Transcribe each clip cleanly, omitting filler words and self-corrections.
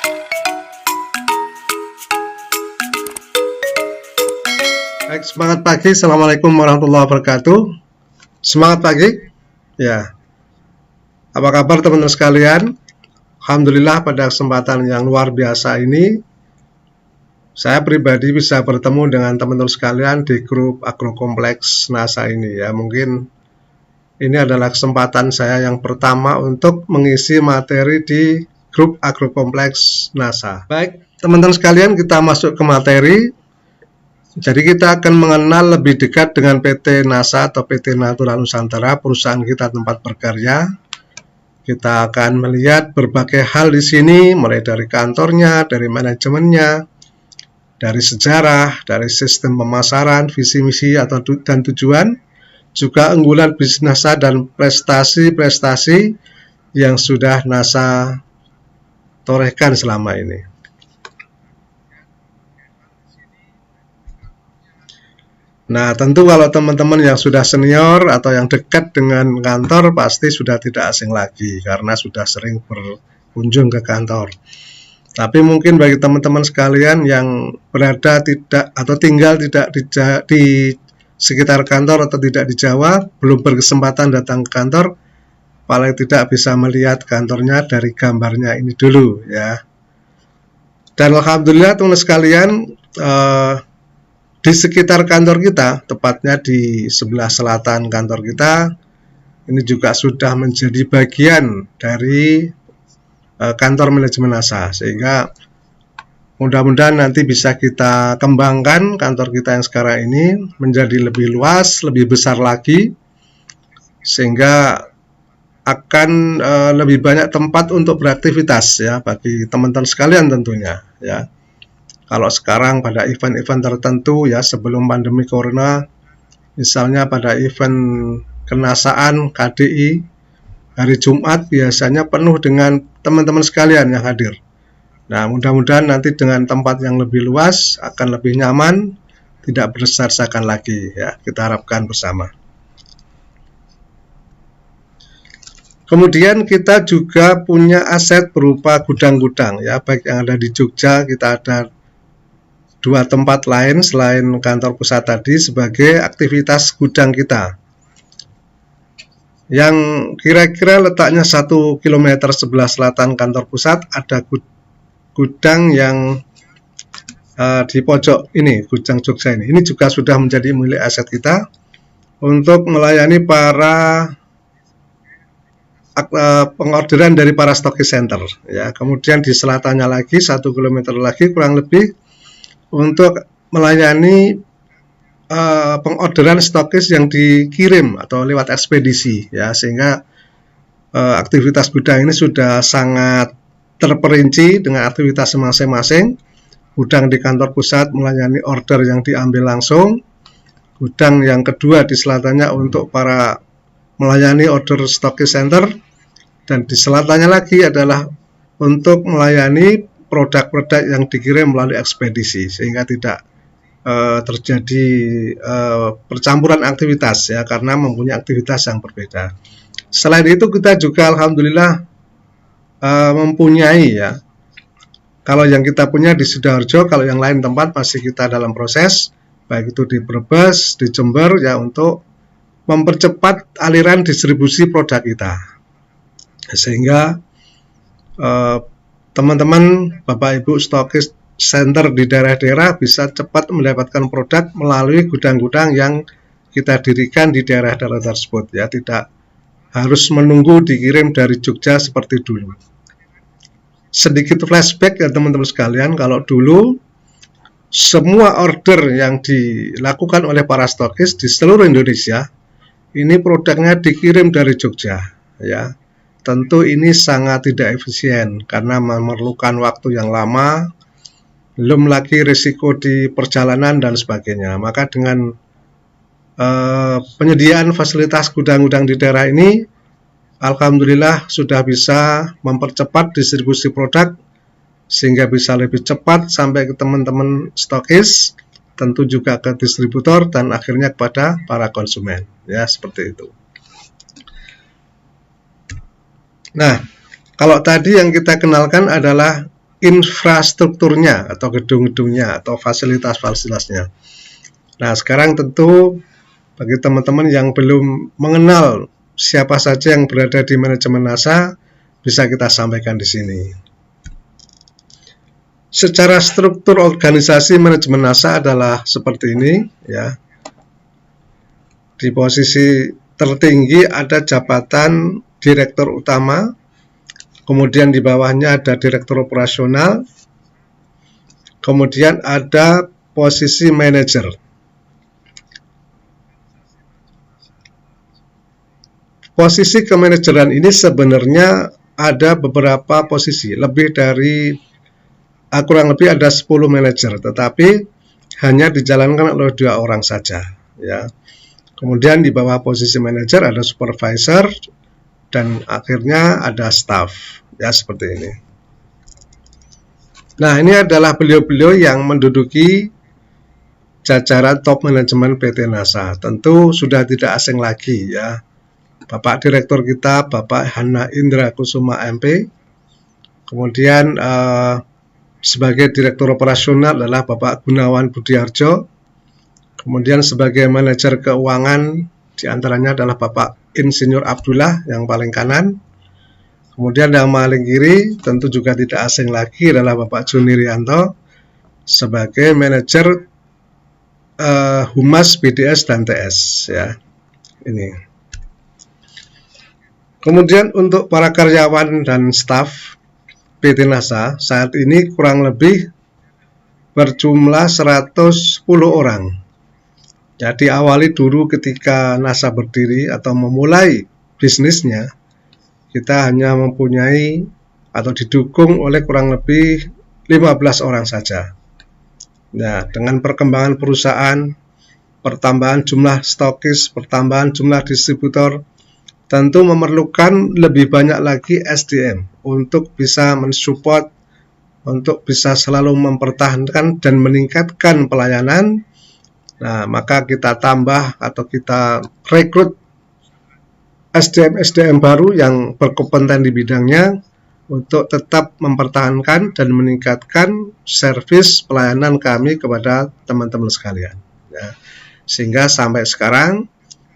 Baik, semangat pagi. Assalamualaikum warahmatullahi wabarakatuh. Semangat pagi. Ya, apa kabar teman-teman sekalian? Alhamdulillah pada kesempatan yang luar biasa ini, saya pribadi bisa bertemu dengan teman-teman sekalian di grup Agrokompleks NASA ini ya. Mungkin ini adalah kesempatan saya yang pertama untuk mengisi materi di grup Agrokompleks NASA. Baik, teman-teman sekalian, kita masuk ke materi. Jadi kita akan mengenal lebih dekat dengan PT NASA atau PT Natura Nusantara, perusahaan kita tempat berkarya. Kita akan melihat berbagai hal di sini, mulai dari kantornya, dari manajemennya, dari sejarah, dari sistem pemasaran, visi misi dan tujuan, juga unggulan bisnis NASA dan prestasi-prestasi yang sudah NASA torehkan selama ini. Nah, tentu kalau teman-teman yang sudah senior atau yang dekat dengan kantor pasti sudah tidak asing lagi karena sudah sering berkunjung ke kantor. Tapi mungkin bagi teman-teman sekalian yang berada tidak atau tinggal tidak di sekitar kantor atau tidak di Jawa, belum berkesempatan datang ke kantor, paling tidak bisa melihat kantornya dari gambarnya ini dulu ya. Dan alhamdulillah teman-teman sekalian, di sekitar kantor kita, tepatnya di sebelah selatan kantor kita, ini juga sudah menjadi bagian dari kantor manajemen NASA, sehingga mudah-mudahan nanti bisa kita kembangkan kantor kita yang sekarang ini menjadi lebih luas, lebih besar lagi, sehingga akan lebih banyak tempat untuk beraktivitas ya bagi teman-teman sekalian tentunya ya. Kalau sekarang pada event-event tertentu ya sebelum pandemi corona, misalnya pada event kenasaan KDI hari Jumat biasanya penuh dengan teman-teman sekalian yang hadir. Nah, mudah-mudahan nanti dengan tempat yang lebih luas akan lebih nyaman, tidak berdesak-desakan lagi ya, kita harapkan bersama. Kemudian kita juga punya aset berupa gudang-gudang ya, baik yang ada di Jogja, kita ada dua tempat lain selain kantor pusat tadi sebagai aktivitas gudang kita yang kira-kira letaknya 1 km sebelah selatan kantor pusat. Ada gudang yang di pojok ini, gudang Jogja ini juga sudah menjadi milik aset kita untuk melayani para pengorderan dari para stokis center ya. Kemudian di selatannya lagi 1 km lagi kurang lebih untuk melayani pengorderan stokis yang dikirim atau lewat ekspedisi ya, sehingga aktivitas gudang ini sudah sangat terperinci dengan aktivitas masing-masing. Gudang di kantor pusat melayani order yang diambil langsung, gudang yang kedua di selatannya untuk para melayani order stokis center, dan di selatannya lagi adalah untuk melayani produk-produk yang dikirim melalui ekspedisi, sehingga tidak terjadi percampuran aktivitas ya, karena mempunyai aktivitas yang berbeda. Selain itu kita juga alhamdulillah mempunyai ya, kalau yang kita punya di Sidoarjo, kalau yang lain tempat masih kita dalam proses, baik itu di Brebes, di Jember ya, untuk mempercepat aliran distribusi produk kita, sehingga teman-teman, Bapak Ibu stokis center di daerah-daerah bisa cepat mendapatkan produk melalui gudang-gudang yang kita dirikan di daerah-daerah tersebut ya, tidak harus menunggu dikirim dari Jogja seperti dulu. Sedikit flashback ya teman-teman sekalian, kalau dulu semua order yang dilakukan oleh para stokis di seluruh Indonesia ini produknya dikirim dari Jogja ya. Tentu ini sangat tidak efisien karena memerlukan waktu yang lama, belum lagi risiko di perjalanan dan sebagainya. Maka dengan penyediaan fasilitas gudang-gudang di daerah ini, alhamdulillah sudah bisa mempercepat distribusi produk sehingga bisa lebih cepat sampai ke teman-teman stokis, tentu juga ke distributor dan akhirnya kepada para konsumen. Ya, seperti itu. Nah, kalau tadi yang kita kenalkan adalah infrastrukturnya atau gedung-gedungnya atau fasilitas-fasilitasnya. Nah, sekarang tentu bagi teman-teman yang belum mengenal siapa saja yang berada di manajemen NASA, bisa kita sampaikan di sini. Secara struktur organisasi manajemen NASA adalah seperti ini, ya. Di posisi tertinggi ada jabatan direktur utama, kemudian di bawahnya ada direktur operasional, kemudian ada posisi manajer. Posisi kemanajeran ini sebenarnya ada beberapa posisi, kurang lebih ada 10 manajer, tetapi hanya dijalankan oleh 2 orang saja, ya. Kemudian di bawah posisi manajer ada supervisor dan akhirnya ada staff, ya, seperti ini. Nah, ini adalah beliau-beliau yang menduduki jajaran top manajemen PT NASA. Tentu sudah tidak asing lagi, ya. Bapak Direktur kita, Bapak Hana Indra Kusuma MP. Kemudian sebagai Direktur Operasional adalah Bapak Gunawan Budiarjo. Kemudian sebagai Manajer Keuangan diantaranya adalah Bapak Insinyur Abdullah yang paling kanan. Kemudian yang paling kiri tentu juga tidak asing lagi adalah Bapak Juni Rianto sebagai Manajer Humas BDS dan TS, ya. Ini. Kemudian untuk para karyawan dan staf PT NASA saat ini kurang lebih berjumlah 110 orang. Jadi awali dulu ketika NASA berdiri atau memulai bisnisnya, kita hanya mempunyai atau didukung oleh kurang lebih 15 orang saja. Nah, dengan perkembangan perusahaan, pertambahan jumlah stokis, pertambahan jumlah distributor, tentu memerlukan lebih banyak lagi SDM untuk bisa mensupport, untuk bisa selalu mempertahankan dan meningkatkan pelayanan. Nah, maka kita tambah atau kita rekrut SDM baru yang berkompeten di bidangnya untuk tetap mempertahankan dan meningkatkan servis pelayanan kami kepada teman-teman sekalian, ya. Sehingga sampai sekarang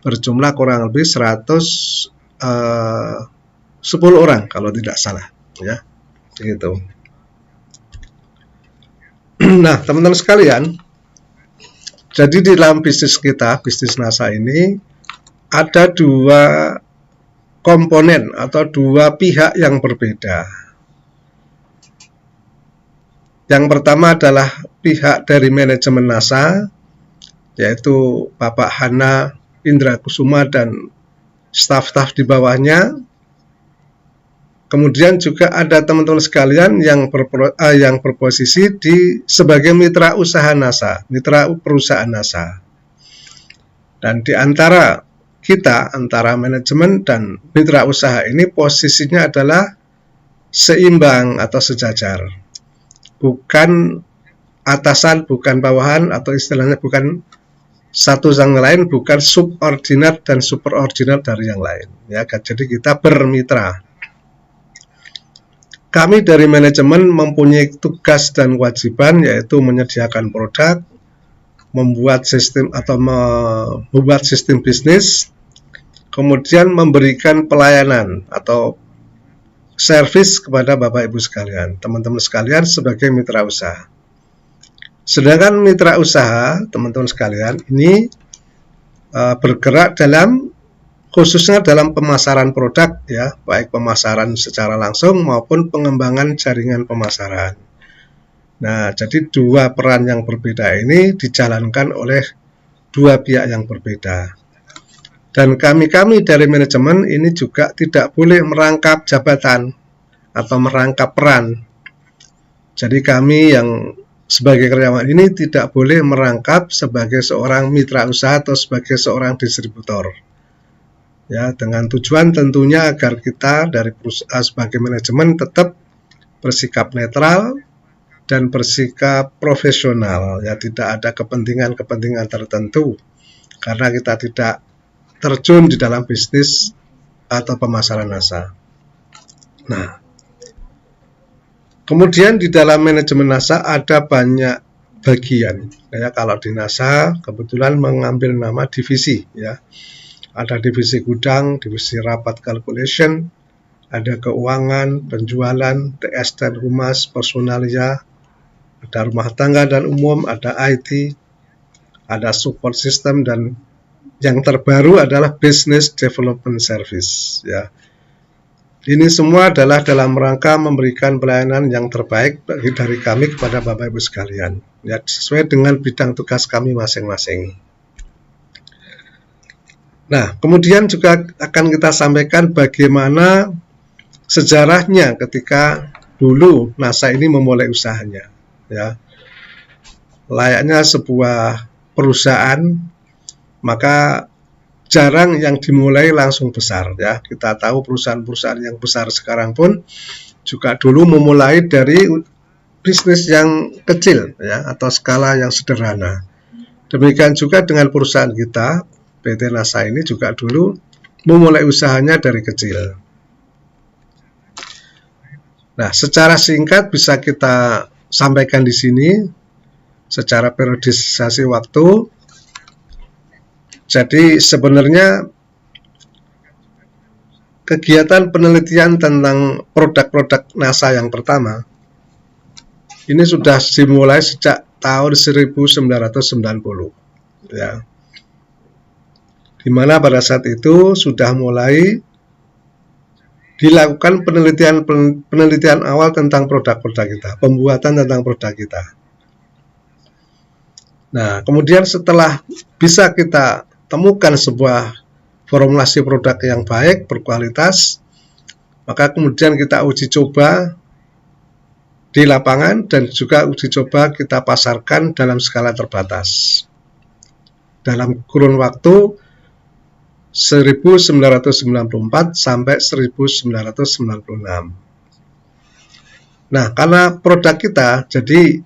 berjumlah kurang lebih 110 orang kalau tidak salah, ya, gitu. Nah, teman-teman sekalian, jadi di dalam bisnis kita, bisnis NASA ini ada 2 komponen atau 2 pihak yang berbeda. Yang pertama adalah pihak dari manajemen NASA, yaitu Bapak Hana Indra Kusuma dan staf-staf di bawahnya. Kemudian juga ada teman-teman sekalian yang berposisi sebagai mitra usaha NASA, mitra perusahaan NASA. Dan di antara kita, antara manajemen dan mitra usaha ini posisinya adalah seimbang atau sejajar. Bukan atasan, bukan bawahan, atau istilahnya bukan satu yang lain, bukan subordinat dan superordinat dari yang lain, ya. Jadi kita bermitra. Kami dari manajemen mempunyai tugas dan kewajiban, yaitu menyediakan produk, membuat sistem atau membuat sistem bisnis, kemudian memberikan pelayanan atau servis kepada Bapak Ibu sekalian, teman-teman sekalian sebagai mitra usaha. Sedangkan mitra usaha, teman-teman sekalian, ini bergerak khususnya dalam pemasaran produk, ya, baik pemasaran secara langsung maupun pengembangan jaringan pemasaran. Nah, jadi 2 peran yang berbeda ini dijalankan oleh 2 pihak yang berbeda. Dan kami dari manajemen ini juga tidak boleh merangkap jabatan atau merangkap peran. Jadi kami yang sebagai karyawan ini tidak boleh merangkap sebagai seorang mitra usaha atau sebagai seorang distributor, ya, dengan tujuan tentunya agar kita dari perusahaan sebagai manajemen tetap bersikap netral dan bersikap profesional, ya, tidak ada kepentingan tertentu karena kita tidak terjun di dalam bisnis atau pemasaran NASA. Nah, Kemudian di dalam manajemen NASA ada banyak bagian. Ya, kalau di NASA kebetulan mengambil nama divisi, ya. Ada divisi gudang, divisi rapat calculation, ada keuangan, penjualan, TS dan humas, personalia, ada rumah tangga dan umum, ada IT, ada support system, dan yang terbaru adalah business development service, ya. Ini semua adalah dalam rangka memberikan pelayanan yang terbaik dari kami kepada Bapak Ibu sekalian, ya, sesuai dengan bidang tugas kami masing-masing. Nah, kemudian juga akan kita sampaikan bagaimana sejarahnya ketika dulu NASA ini memulai usahanya, ya. Layaknya sebuah perusahaan, maka jarang yang dimulai langsung besar, ya. Kita tahu perusahaan-perusahaan yang besar sekarang pun juga dulu memulai dari bisnis yang kecil, ya, atau skala yang sederhana. Demikian juga dengan perusahaan kita, PT NASA ini juga dulu memulai usahanya dari kecil. Nah, secara singkat bisa kita sampaikan di sini secara periodisasi waktu. Jadi sebenarnya kegiatan penelitian tentang produk-produk NASA yang pertama ini sudah dimulai sejak tahun 1990, ya. Di mana pada saat itu sudah mulai dilakukan penelitian awal tentang produk-produk kita, pembuatan tentang produk kita. Nah, kemudian setelah bisa kita temukan sebuah formulasi produk yang baik, berkualitas, maka kemudian kita uji coba di lapangan dan juga uji coba kita pasarkan dalam skala terbatas. Dalam kurun waktu 1994 sampai 1996. Nah, karena produk kita, jadi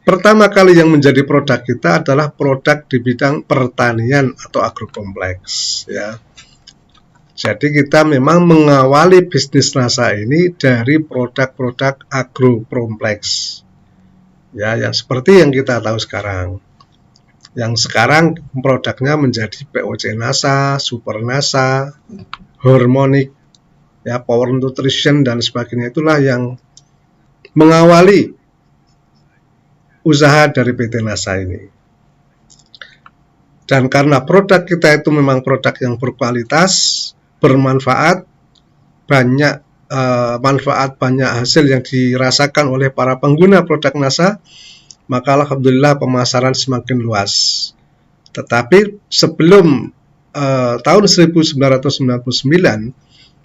pertama kali yang menjadi produk kita adalah produk di bidang pertanian atau agrokompleks, ya. Jadi kita memang mengawali bisnis NASA ini dari produk-produk agrokompleks, ya, yang seperti yang kita tahu sekarang. Yang sekarang produknya menjadi POC NASA, Super NASA, Harmonic, ya, Power Nutrition dan sebagainya. Itulah yang mengawali usaha dari PT NASA ini. Dan karena produk kita itu memang produk yang berkualitas, bermanfaat, banyak manfaat, banyak hasil yang dirasakan oleh para pengguna produk NASA, maka alhamdulillah pemasaran semakin luas. Tetapi sebelum tahun 1999,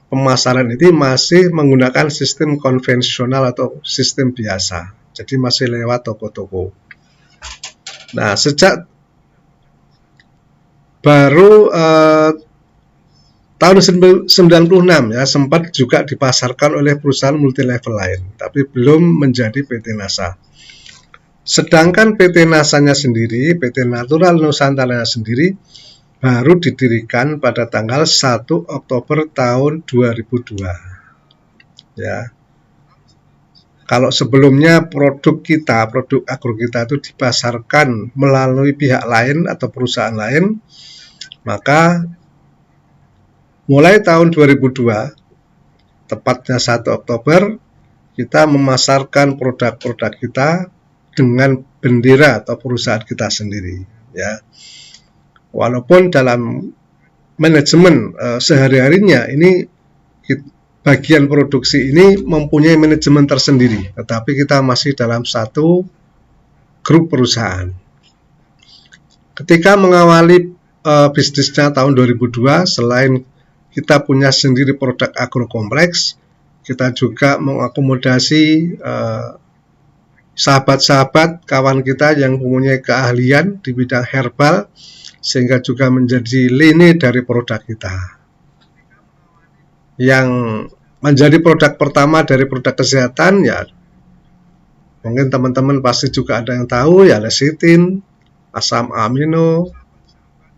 pemasaran ini masih menggunakan sistem konvensional atau sistem biasa. Jadi masih lewat toko-toko. Nah, sejak baru tahun 96, ya, sempat juga dipasarkan oleh perusahaan multilevel lain, tapi belum menjadi PT NASA. Sedangkan PT NASA-nya sendiri, PT Natural Nusantara sendiri, baru didirikan pada tanggal 1 Oktober tahun 2002. Ya. Kalau sebelumnya produk kita, produk agro kita itu dipasarkan melalui pihak lain atau perusahaan lain, maka mulai tahun 2002, tepatnya 1 Oktober, kita memasarkan produk-produk kita dengan bendera atau perusahaan kita sendiri, ya. Walaupun dalam manajemen sehari-harinya ini bagian produksi ini mempunyai manajemen tersendiri, tetapi kita masih dalam satu grup perusahaan. Ketika mengawali bisnisnya tahun 2002, selain kita punya sendiri produk agrokompleks, kita juga mengakomodasi sahabat-sahabat kawan kita yang mempunyai keahlian di bidang herbal, sehingga juga menjadi lini dari produk kita. Yang menjadi produk pertama dari produk kesehatan, ya mungkin teman-teman pasti juga ada yang tahu, ya, lecitin, asam amino,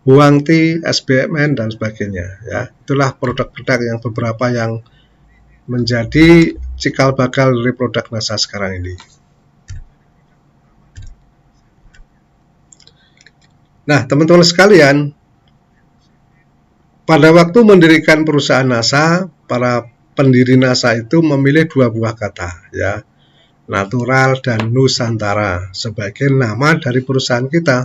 Huangti, SBMN dan sebagainya, ya. Itulah produk-produk yang beberapa yang menjadi cikal bakal dari produk NASA sekarang ini. Nah, teman-teman sekalian, pada waktu mendirikan perusahaan NASA, para pendiri NASA itu memilih dua buah kata, ya, natural dan nusantara, sebagai nama dari perusahaan kita.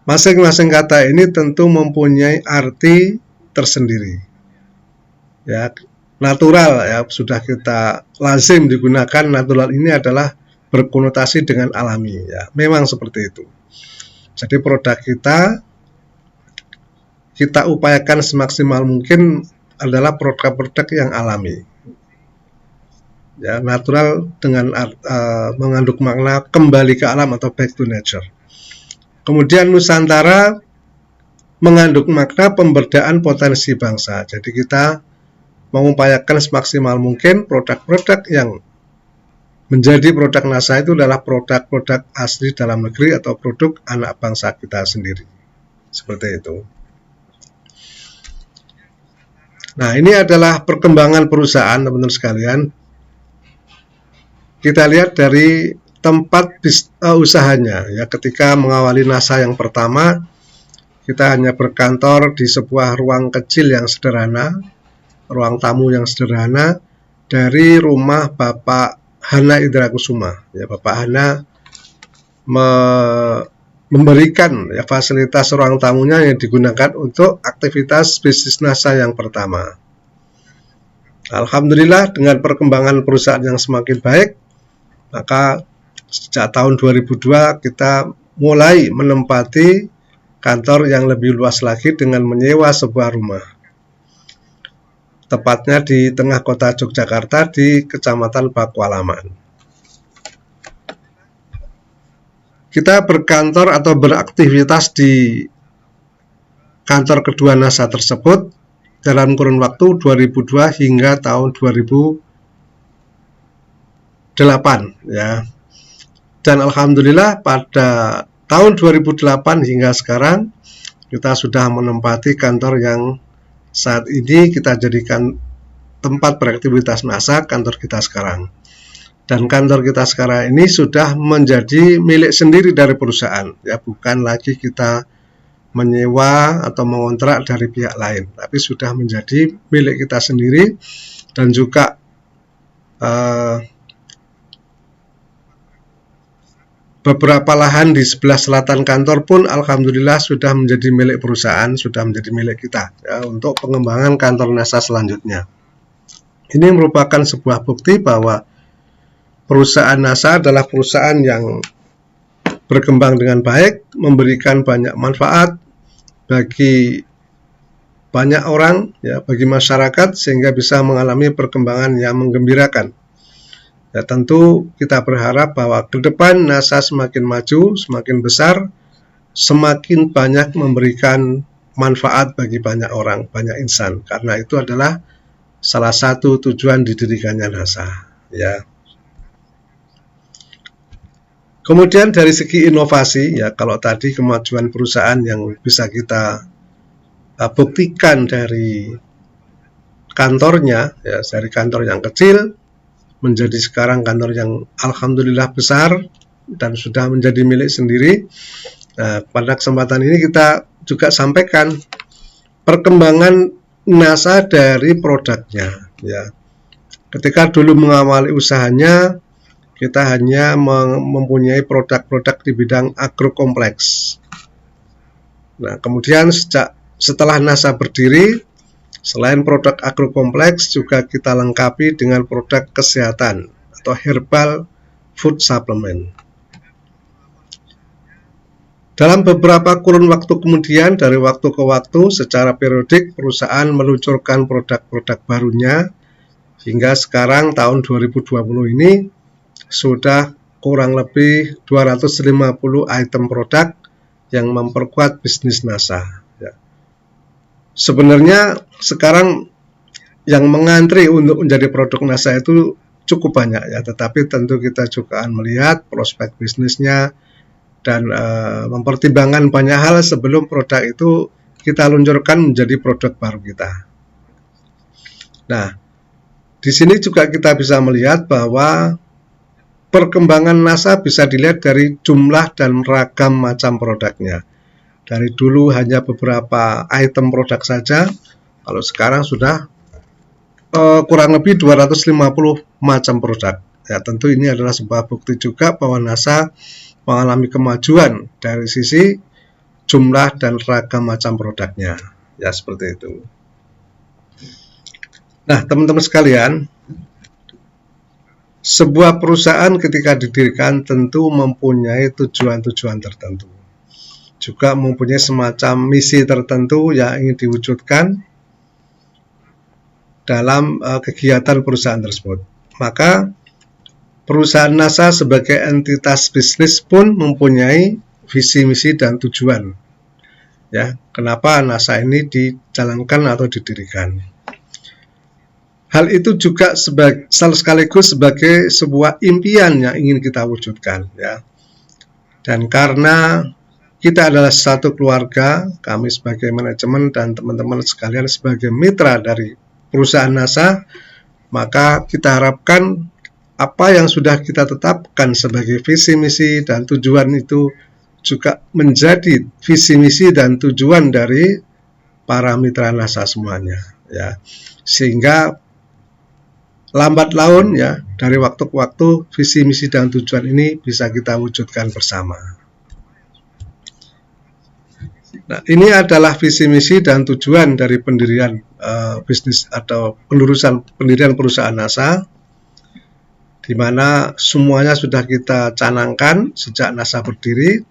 Masing-masing kata ini tentu mempunyai arti tersendiri. Ya, natural ya sudah kita lazim digunakan. Natural ini adalah berkonotasi dengan alami, ya. Memang seperti itu. Jadi produk kita upayakan semaksimal mungkin adalah produk-produk yang alami. Ya, natural dengan mengandung makna kembali ke alam atau back to nature. Kemudian nusantara mengandung makna pemberdayaan potensi bangsa. Jadi kita mengupayakan semaksimal mungkin produk-produk yang menjadi produk NASA itu adalah produk-produk asli dalam negeri atau produk anak bangsa kita sendiri. Seperti itu. Nah, ini adalah perkembangan perusahaan, teman-teman sekalian. Kita lihat dari tempat usahanya. Ya, ketika mengawali NASA yang pertama, kita hanya berkantor di sebuah ruang kecil yang sederhana, ruang tamu yang sederhana, dari rumah Bapak Hana Indrakusuma. Ya, Bapak Hana memberikan ya, fasilitas ruang tamunya yang digunakan untuk aktivitas bisnis NASA yang pertama. Alhamdulillah dengan perkembangan perusahaan yang semakin baik, maka sejak tahun 2002 kita mulai menempati kantor yang lebih luas lagi dengan menyewa sebuah rumah. Tepatnya di tengah kota Yogyakarta di Kecamatan Pakualaman. Kita berkantor atau beraktivitas di kantor kedua NASA tersebut dalam kurun waktu 2002 hingga tahun 2008 ya. Dan alhamdulillah pada tahun 2008 hingga sekarang kita sudah menempati kantor yang saat ini kita jadikan tempat beraktivitas NASA, kantor kita sekarang. Dan kantor kita sekarang ini sudah menjadi milik sendiri dari perusahaan, ya, bukan lagi kita menyewa atau mengontrak dari pihak lain, tapi sudah menjadi milik kita sendiri. Dan juga beberapa lahan di sebelah selatan kantor pun alhamdulillah sudah menjadi milik perusahaan, sudah menjadi milik kita ya, untuk pengembangan kantor NASA selanjutnya. Ini merupakan sebuah bukti bahwa perusahaan NASA adalah perusahaan yang berkembang dengan baik, memberikan banyak manfaat bagi banyak orang, ya, bagi masyarakat, sehingga bisa mengalami perkembangan yang menggembirakan. Ya, tentu kita berharap bahwa ke depan NASA semakin maju, semakin besar, semakin banyak memberikan manfaat bagi banyak orang, banyak insan. Karena itu adalah salah satu tujuan didirikannya NASA. Ya. Kemudian dari segi inovasi, ya, kalau tadi kemajuan perusahaan yang bisa kita buktikan dari kantornya, ya, dari kantor yang kecil menjadi sekarang kantor yang alhamdulillah besar dan sudah menjadi milik sendiri. Nah, pada kesempatan ini kita juga sampaikan perkembangan NASA dari produknya. Ya. Ketika dulu mengawali usahanya, kita hanya mempunyai produk-produk di bidang agrokompleks. Nah, kemudian setelah NASA berdiri, selain produk agrokompleks, juga kita lengkapi dengan produk kesehatan atau herbal food supplement. Dalam beberapa kurun waktu kemudian, dari waktu ke waktu, secara periodik, perusahaan meluncurkan produk-produk barunya, hingga sekarang tahun 2020 ini, sudah kurang lebih 250 item produk yang memperkuat bisnis NASA. Sebenarnya sekarang yang mengantri untuk menjadi produk NASA itu cukup banyak ya, tetapi tentu kita juga akan melihat prospek bisnisnya dan mempertimbangkan banyak hal sebelum produk itu kita luncurkan menjadi produk baru kita. Nah, Di sini juga kita bisa melihat bahwa perkembangan NASA bisa dilihat dari jumlah dan ragam macam produknya. Dari dulu hanya beberapa item produk saja, kalau sekarang sudah kurang lebih 250 macam produk. Ya, tentu ini adalah sebuah bukti juga bahwa NASA mengalami kemajuan dari sisi jumlah dan ragam macam produknya. Ya, seperti itu. Nah, teman-teman sekalian, sebuah perusahaan ketika didirikan tentu mempunyai tujuan-tujuan tertentu. Juga mempunyai semacam misi tertentu yang ingin diwujudkan dalam kegiatan perusahaan tersebut. Maka perusahaan NASA sebagai entitas bisnis pun mempunyai visi, misi, dan tujuan. Ya, kenapa NASA ini dijalankan atau didirikan? Hal itu juga sekaligus sebagai sebuah impian yang ingin kita wujudkan, ya. Dan karena kita adalah satu keluarga, kami sebagai manajemen dan teman-teman sekalian sebagai mitra dari perusahaan NASA, maka kita harapkan apa yang sudah kita tetapkan sebagai visi, misi, dan tujuan itu juga menjadi visi, misi, dan tujuan dari para mitra NASA semuanya, ya. Sehingga lambat laun, ya, dari waktu ke waktu visi, misi, dan tujuan ini bisa kita wujudkan bersama. Nah, ini adalah visi, misi, dan tujuan dari pendirian bisnis atau pendirian perusahaan NASA, di mana semuanya sudah kita canangkan sejak NASA berdiri.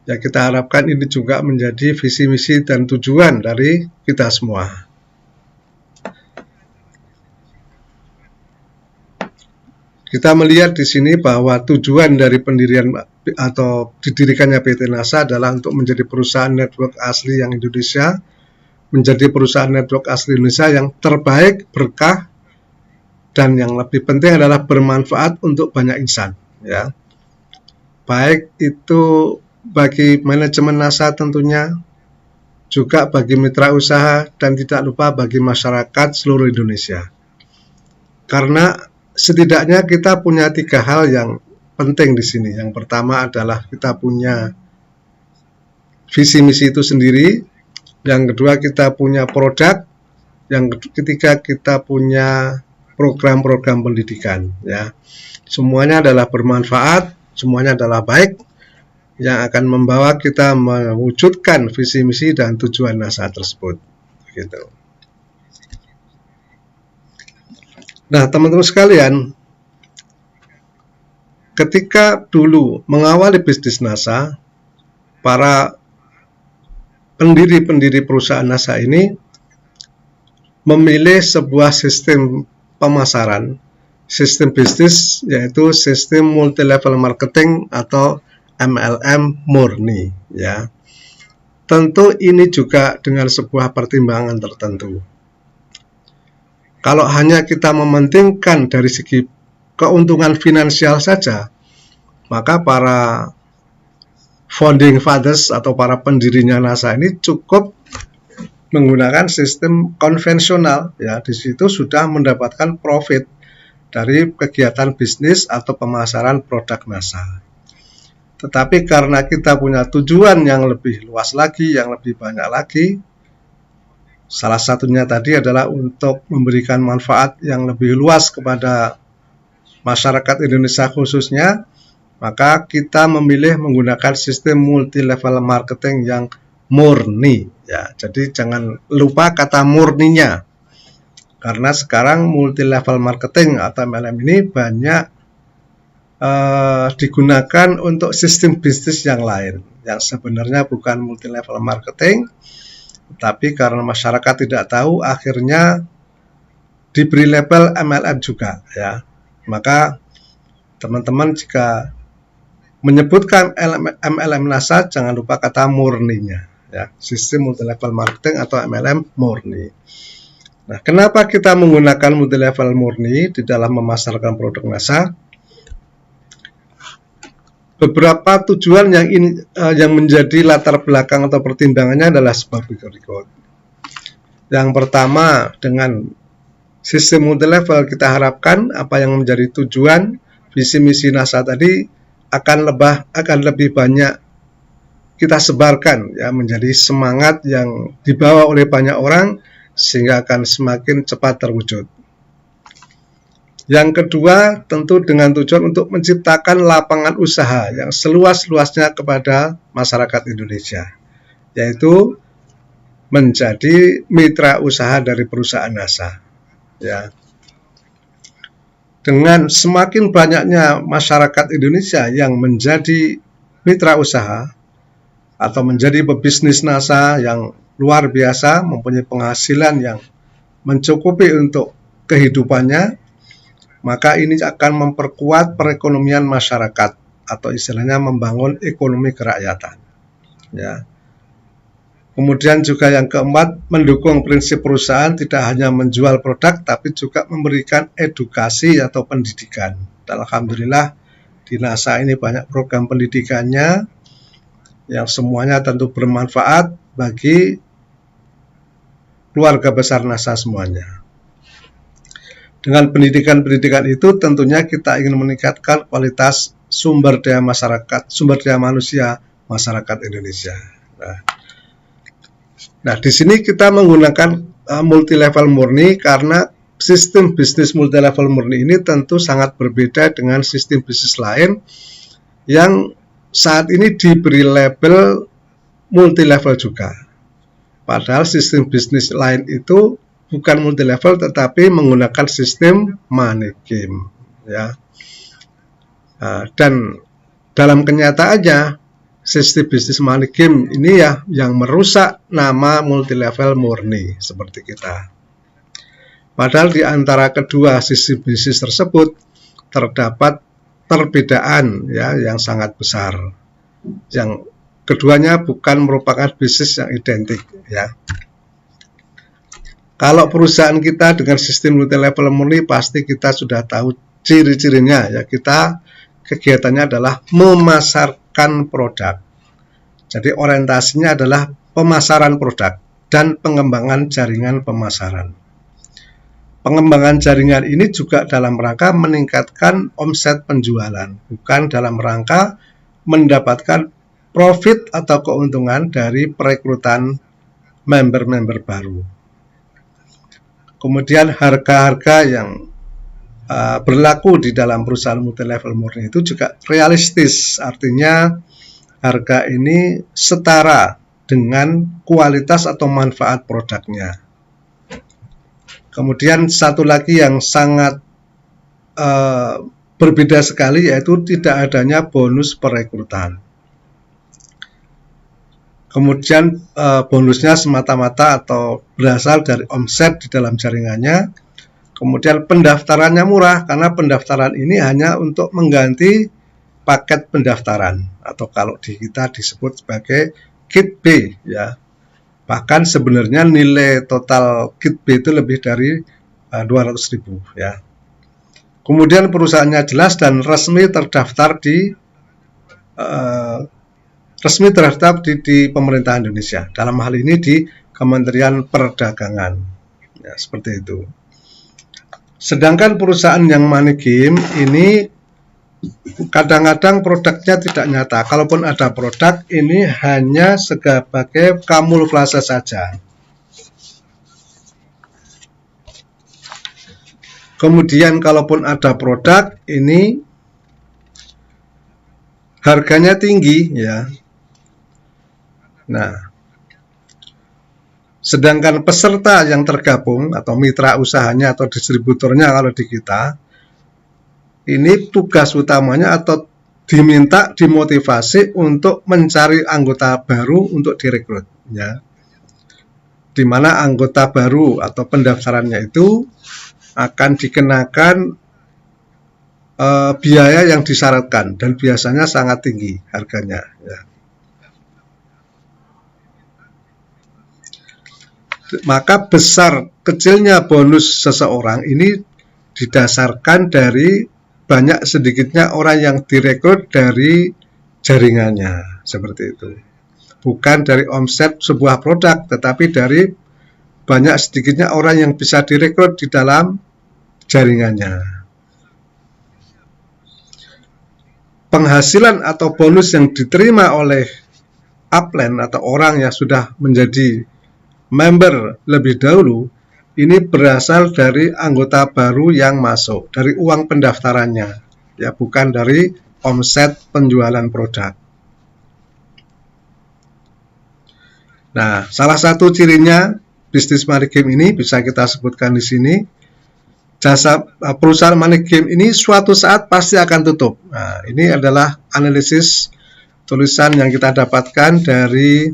Ya, kita harapkan ini juga menjadi visi, misi, dan tujuan dari kita semua. Kita melihat di sini bahwa tujuan dari pendirian atau didirikannya PT NASA adalah untuk menjadi perusahaan network asli yang Indonesia, menjadi perusahaan network asli Indonesia yang terbaik, berkah, dan yang lebih penting adalah bermanfaat untuk banyak insan, ya. Baik itu bagi manajemen NASA tentunya, juga bagi mitra usaha, dan tidak lupa bagi masyarakat seluruh Indonesia. Karena setidaknya kita punya 3 hal yang penting di sini. Yang pertama adalah kita punya visi misi itu sendiri. Yang kedua kita punya produk. Yang ketiga kita punya program-program pendidikan. Ya, semuanya adalah bermanfaat, semuanya adalah baik, yang akan membawa kita mewujudkan visi misi dan tujuan NASA tersebut. Gitu. Nah, teman-teman sekalian, ketika dulu mengawali bisnis NASA, para pendiri perusahaan NASA ini memilih sebuah sistem pemasaran, sistem bisnis, yaitu sistem multi-level marketing atau MLM murni, ya. Tentu ini juga dengan sebuah pertimbangan tertentu. Kalau hanya kita mementingkan dari segi keuntungan finansial saja, maka para founding fathers atau para pendirinya NASA ini cukup menggunakan sistem konvensional, ya. Di situ sudah mendapatkan profit dari kegiatan bisnis atau pemasaran produk NASA. Tetapi karena kita punya tujuan yang lebih luas lagi, yang lebih banyak lagi, salah satunya tadi adalah untuk memberikan manfaat yang lebih luas kepada masyarakat Indonesia khususnya, maka kita memilih menggunakan sistem multi-level marketing yang murni, ya. Jadi jangan lupa kata murninya, karena sekarang multi-level marketing atau MLM ini banyak digunakan untuk sistem bisnis yang lain, yang sebenarnya bukan multi-level marketing, tapi karena masyarakat tidak tahu, akhirnya diberi label MLM juga, ya. Maka teman-teman jika menyebutkan MLM NASA, jangan lupa kata murninya, ya. Sistem multi-level marketing atau MLM murni. Nah, kenapa kita menggunakan multi-level murni di dalam memasarkan produk NASA? Beberapa tujuan yang menjadi latar belakang atau pertimbangannya adalah sebagai berikut. Yang pertama, dengan sistem multilevel kita harapkan apa yang menjadi tujuan visi misi NASA tadi akan lebih banyak kita sebarkan ya, menjadi semangat yang dibawa oleh banyak orang sehingga akan semakin cepat terwujud. Yang kedua, tentu dengan tujuan untuk menciptakan lapangan usaha yang seluas-luasnya kepada masyarakat Indonesia, yaitu menjadi mitra usaha dari perusahaan NASA. Ya. Dengan semakin banyaknya masyarakat Indonesia yang menjadi mitra usaha atau menjadi pebisnis NASA yang luar biasa, mempunyai penghasilan yang mencukupi untuk kehidupannya, maka ini akan memperkuat perekonomian masyarakat atau istilahnya membangun ekonomi kerakyatan. Ya. Kemudian juga yang keempat, mendukung prinsip perusahaan tidak hanya menjual produk tapi juga memberikan edukasi atau pendidikan. Dan alhamdulillah di NASA ini banyak program pendidikannya yang semuanya tentu bermanfaat bagi keluarga besar NASA semuanya. Dengan pendidikan-pendidikan itu tentunya kita ingin meningkatkan kualitas sumber daya masyarakat, sumber daya manusia masyarakat Indonesia. Nah, di sini kita menggunakan multi-level murni karena sistem bisnis multi-level murni ini tentu sangat berbeda dengan sistem bisnis lain yang saat ini diberi label multi-level juga. Padahal sistem bisnis lain itu bukan multi-level tetapi menggunakan sistem money game. Ya. Dan dalam kenyataannya sistem bisnis money game ini ya yang merusak nama multi-level murni seperti kita. Padahal di antara kedua sistem bisnis tersebut terdapat perbedaan ya yang sangat besar. Yang keduanya bukan merupakan bisnis yang identik ya. Kalau perusahaan kita dengan sistem multi-level murni pasti kita sudah tahu ciri-cirinya ya, kita kegiatannya adalah memasarkan produk. Jadi orientasinya adalah pemasaran produk dan pengembangan jaringan pemasaran. Pengembangan jaringan ini juga dalam rangka meningkatkan omset penjualan, bukan dalam rangka mendapatkan profit atau keuntungan dari perekrutan member-member baru. Kemudian harga-harga yang berlaku di dalam perusahaan multi-level murni itu juga realistis, artinya harga ini setara dengan kualitas atau manfaat produknya. Kemudian satu lagi yang sangat berbeda sekali yaitu tidak adanya bonus perekrutan. Kemudian bonusnya semata-mata atau berasal dari omset di dalam jaringannya. Kemudian pendaftarannya murah karena pendaftaran ini hanya untuk mengganti paket pendaftaran atau kalau di kita disebut sebagai kit B ya. Bahkan sebenarnya nilai total kit B itu lebih dari 200.000 ya. Kemudian perusahaannya jelas dan resmi terdaftar di pemerintah Indonesia. Dalam hal ini di Kementerian Perdagangan. Ya, seperti itu. Sedangkan perusahaan yang money game ini kadang-kadang produknya tidak nyata. Kalaupun ada produk, ini hanya sebagai kamuflase saja. Kemudian kalaupun ada produk, ini harganya tinggi ya. Nah, sedangkan peserta yang tergabung atau mitra usahanya atau distributornya kalau di kita, ini tugas utamanya atau diminta dimotivasi untuk mencari anggota baru untuk direkrut ya. Di mana anggota baru atau pendaftarannya itu akan dikenakan biaya yang disyaratkan dan biasanya sangat tinggi harganya ya. Maka besar kecilnya bonus seseorang ini didasarkan dari banyak sedikitnya orang yang direkrut dari jaringannya, seperti itu. Bukan dari omset sebuah produk, tetapi dari banyak sedikitnya orang yang bisa direkrut di dalam jaringannya. Penghasilan atau bonus yang diterima oleh upline atau orang yang sudah menjadi member lebih dahulu, ini berasal dari anggota baru yang masuk, dari uang pendaftarannya, ya, bukan dari omset penjualan produk. Nah, salah satu cirinya bisnis money game ini bisa kita sebutkan di sini. Perusahaan money game ini suatu saat pasti akan tutup. Nah, ini adalah analisis tulisan yang kita dapatkan dari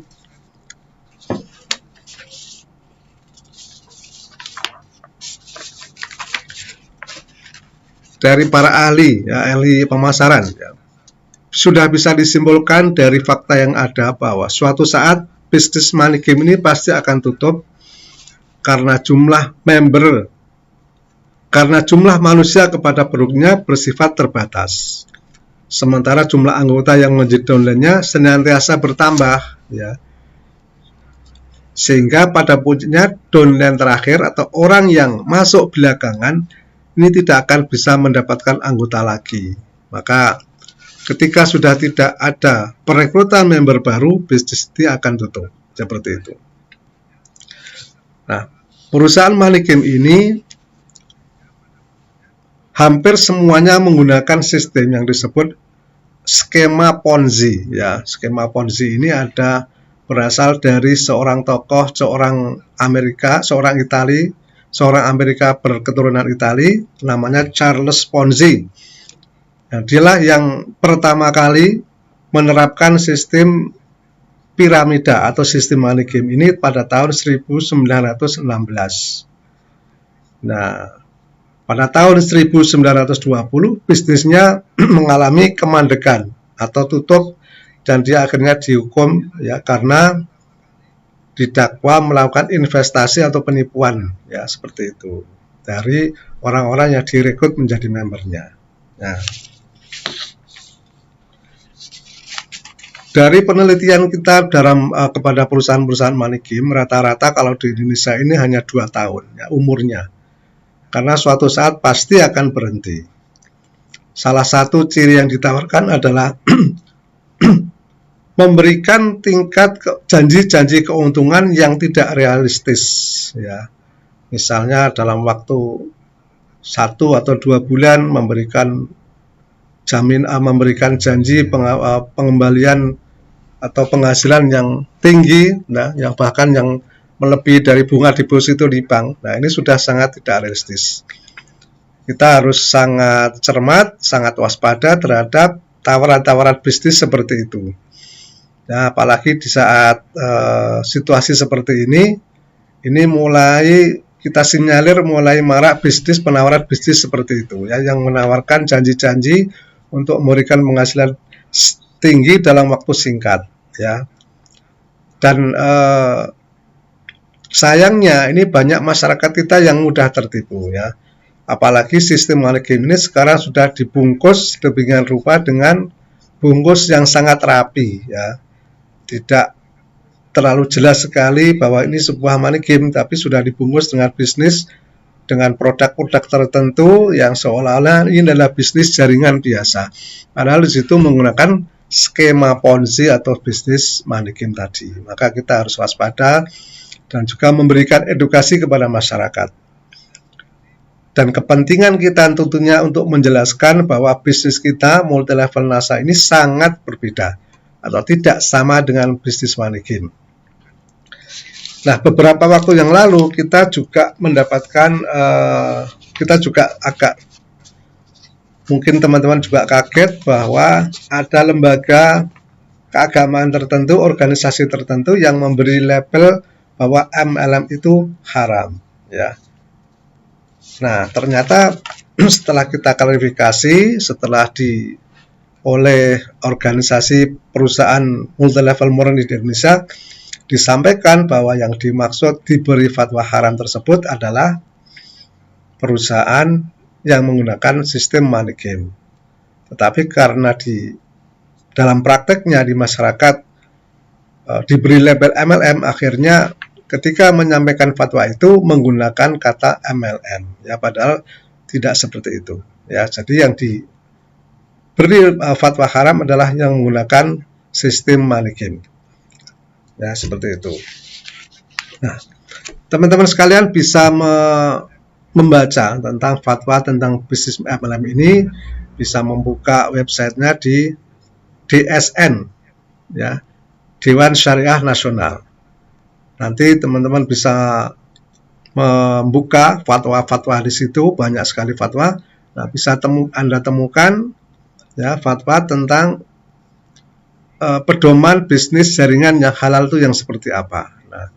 para ahli, ya, ahli pemasaran. Ya. Sudah bisa disimpulkan dari fakta yang ada bahwa suatu saat bisnis money game ini pasti akan tutup karena jumlah member, karena jumlah manusia kepada produknya bersifat terbatas. Sementara jumlah anggota yang menjadi downline-nya senantiasa bertambah, ya. Sehingga pada puncaknya downline terakhir atau orang yang masuk belakangan ini tidak akan bisa mendapatkan anggota lagi. Maka ketika sudah tidak ada perekrutan member baru, bisnis ini akan tutup. Seperti itu. Nah, perusahaan money game ini hampir semuanya menggunakan sistem yang disebut skema Ponzi. Ya, skema Ponzi ini berasal dari seorang tokoh, seorang Amerika berketurunan Itali, namanya Charles Ponzi. Nah, dialah yang pertama kali menerapkan sistem piramida atau sistem money game ini pada tahun 1916. Nah, pada tahun 1920 bisnisnya mengalami kemandekan atau tutup dan dia akhirnya dihukum, ya, karena didakwa melakukan investasi atau penipuan, ya, seperti itu, dari orang-orang yang direkrut menjadi membernya. Nah, dari penelitian kita kepada perusahaan-perusahaan money game, rata-rata kalau di Indonesia ini hanya 2 tahun, ya, umurnya. Karena suatu saat pasti akan berhenti. Salah satu ciri yang ditawarkan adalah memberikan tingkat janji-janji keuntungan yang tidak realistis, ya. Misalnya dalam waktu 1 atau 2 bulan memberikan janji pengembalian atau penghasilan yang tinggi, nah, yang bahkan yang melebihi dari bunga deposito di bank. Nah, ini sudah sangat tidak realistis. Kita harus sangat cermat, sangat waspada terhadap tawaran-tawaran bisnis seperti itu. Nah, apalagi di saat situasi seperti ini mulai kita sinyalir mulai marak penawaran bisnis seperti itu, ya, yang menawarkan janji-janji untuk memberikan penghasilan tinggi dalam waktu singkat, ya. Dan sayangnya ini banyak masyarakat kita yang mudah tertipu, ya. Apalagi sistem money game ini sekarang sudah dibungkus sedemikian rupa dengan bungkus yang sangat rapi, ya. Tidak terlalu jelas sekali bahwa ini sebuah money game, tapi sudah dibungkus dengan bisnis, dengan produk-produk tertentu yang seolah-olah ini adalah bisnis jaringan biasa. Padahal di situ menggunakan skema Ponzi atau bisnis money game tadi. Maka kita harus waspada dan juga memberikan edukasi kepada masyarakat. Dan kepentingan kita tentunya untuk menjelaskan bahwa bisnis kita multi level NASA ini sangat berbeda atau tidak sama dengan bisnis money game. Nah, beberapa waktu yang lalu kita juga mendapatkan, kita juga mungkin teman-teman juga kaget bahwa ada lembaga keagamaan tertentu, organisasi tertentu yang memberi label bahwa MLM itu haram, ya. Nah, ternyata setelah kita klarifikasi, setelah oleh organisasi perusahaan multi level marketing di Indonesia, disampaikan bahwa yang dimaksud diberi fatwa haram tersebut adalah perusahaan yang menggunakan sistem money game. Tetapi karena dalam prakteknya di masyarakat diberi label MLM, akhirnya ketika menyampaikan fatwa itu menggunakan kata MLM, ya, padahal tidak seperti itu, ya. Jadi yang diberi fatwa haram adalah yang menggunakan sistem money game, ya, seperti itu. Nah, teman-teman sekalian bisa membaca tentang fatwa tentang bisnis MLM ini, bisa membuka websitenya di DSN, ya, Dewan Syariah Nasional. Nanti teman-teman bisa membuka fatwa-fatwa di situ, banyak sekali fatwa. Nah, bisa Anda temukan, ya, fatwa tentang pedoman bisnis jaringan yang halal itu yang seperti apa. Nah,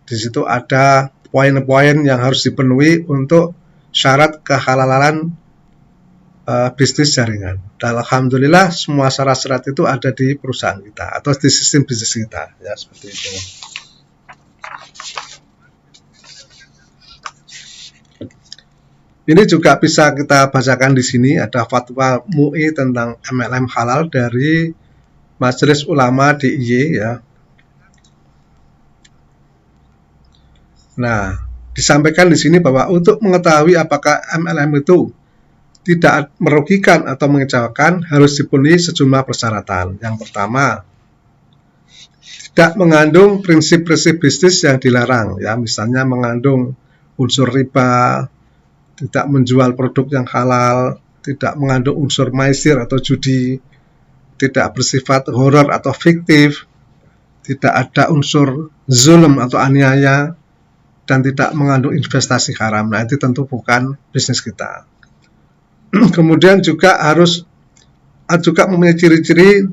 di situ ada poin-poin yang harus dipenuhi untuk syarat kehalalan bisnis jaringan. Dan alhamdulillah semua syarat-syarat itu ada di perusahaan kita atau di sistem bisnis kita, ya, seperti itu. Ini juga bisa kita bacakan di sini, ada fatwa MUI tentang MLM halal dari Majelis Ulama DIY, ya. Nah, disampaikan di sini bahwa untuk mengetahui apakah MLM itu tidak merugikan atau mengecewakan, harus dipenuhi sejumlah persyaratan. Yang pertama, tidak mengandung prinsip-prinsip bisnis yang dilarang, ya, misalnya mengandung unsur riba, tidak menjual produk yang halal, tidak mengandung unsur maisir atau judi, tidak bersifat horor atau fiktif, tidak ada unsur zulm atau aniaya, dan tidak mengandung investasi haram. Nah, itu tentu bukan bisnis kita. Kemudian juga mempunyai ciri-ciri,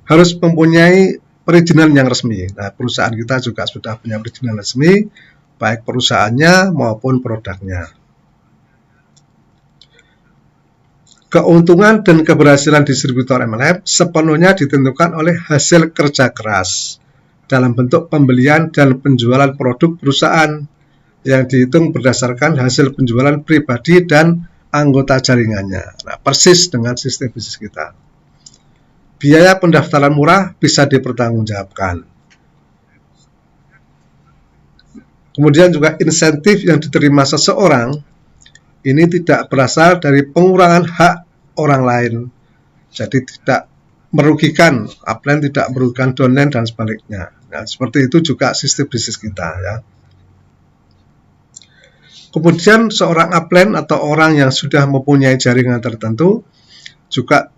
harus mempunyai perizinan yang resmi. Nah, perusahaan kita juga sudah punya perizinan resmi, baik perusahaannya maupun produknya. Keuntungan dan keberhasilan distributor MLM sepenuhnya ditentukan oleh hasil kerja keras dalam bentuk pembelian dan penjualan produk perusahaan yang dihitung berdasarkan hasil penjualan pribadi dan anggota jaringannya. Nah, persis dengan sistem bisnis kita. Biaya pendaftaran murah bisa dipertanggungjawabkan. Kemudian juga insentif yang diterima seseorang ini tidak berasal dari pengurangan hak orang lain. Jadi tidak merugikan upline, tidak merugikan downline dan sebaliknya. Nah, seperti itu juga sistem bisnis kita, ya. Kemudian seorang upline atau orang yang sudah mempunyai jaringan tertentu juga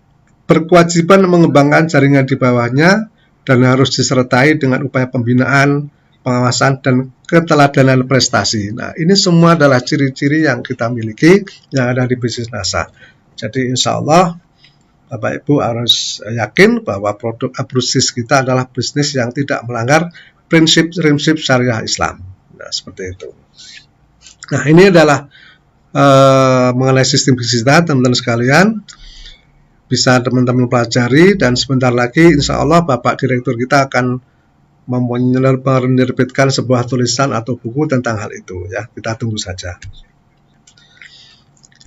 berkewajiban mengembangkan jaringan di bawahnya dan harus disertai dengan upaya pembinaan, pengawasan, dan keteladanan prestasi. Nah, ini semua adalah ciri-ciri yang kita miliki yang ada di bisnis NASA. Jadi insya Allah Bapak Ibu harus yakin bahwa produk Abrusis kita adalah bisnis yang tidak melanggar prinsip-prinsip syariah Islam. Nah, seperti itu. Nah, ini adalah mengenai sistem bisnis kita, teman-teman sekalian. Bisa teman-teman pelajari, dan sebentar lagi insya Allah Bapak Direktur kita akan menerbitkan sebuah tulisan atau buku tentang hal itu, ya. Kita tunggu saja.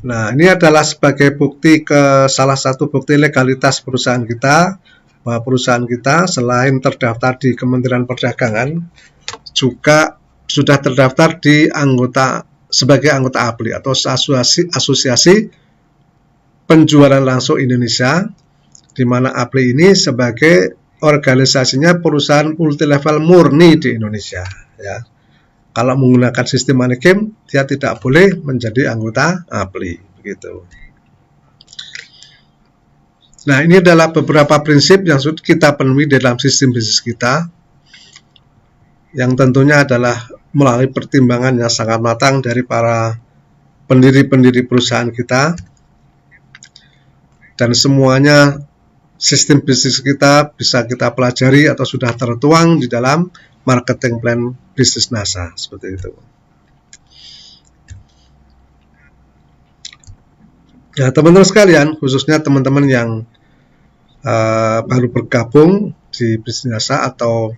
Nah, ini adalah sebagai bukti salah satu bukti legalitas perusahaan kita, bahwa perusahaan kita selain terdaftar di Kementerian Perdagangan juga sudah terdaftar di sebagai anggota APLI atau asosiasi penjualan langsung Indonesia, di mana APLI ini sebagai organisasinya perusahaan multilevel murni di Indonesia, ya. Kalau menggunakan sistem money game, dia tidak boleh menjadi anggota APLI, begitu. Nah, ini adalah beberapa prinsip yang sudah kita penuhi dalam sistem bisnis kita, yang tentunya adalah melalui pertimbangan yang sangat matang dari para pendiri-pendiri perusahaan kita, dan semuanya sistem bisnis kita bisa kita pelajari atau sudah tertuang di dalam marketing plan bisnis NASA, seperti itu. Ya, teman-teman sekalian, khususnya teman-teman yang baru bergabung di bisnis NASA atau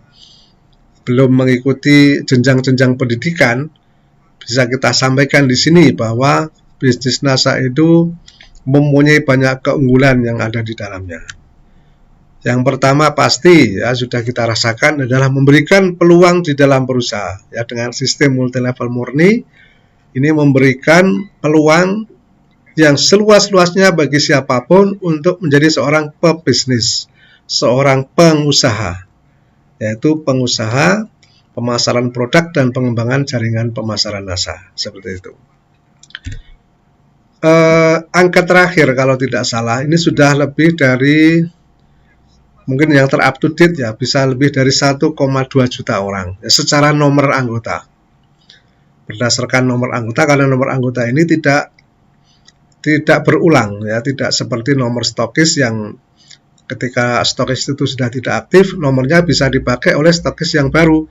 belum mengikuti jenjang-jenjang pendidikan, bisa kita sampaikan di sini bahwa bisnis NASA itu mempunyai banyak keunggulan yang ada di dalamnya. Yang pertama pasti ya sudah kita rasakan adalah memberikan peluang di dalam berusaha ya, dengan sistem multi level murni ini memberikan peluang yang seluas-luasnya bagi siapapun untuk menjadi seorang pebisnis, seorang pengusaha, yaitu pengusaha pemasaran produk dan pengembangan jaringan pemasaran NASA, seperti itu. Angka terakhir kalau tidak salah ini sudah lebih dari, mungkin yang ter-up to date ya, bisa lebih dari 1,2 juta orang ya, secara nomor anggota. Berdasarkan nomor anggota, karena nomor anggota ini tidak berulang ya, tidak seperti nomor stokis yang ketika stokis itu sudah tidak aktif, nomornya bisa dipakai oleh stokis yang baru.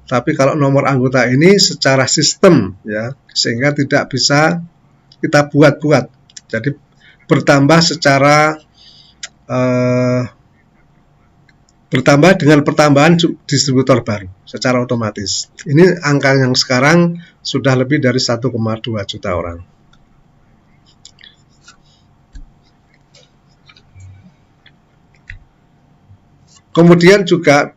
Tapi kalau nomor anggota ini secara sistem ya, sehingga tidak bisa kita buat-buat. Jadi bertambah secara bertambah dengan pertambahan distributor baru secara otomatis. Ini angka yang sekarang sudah lebih dari 1,2 juta orang. Kemudian juga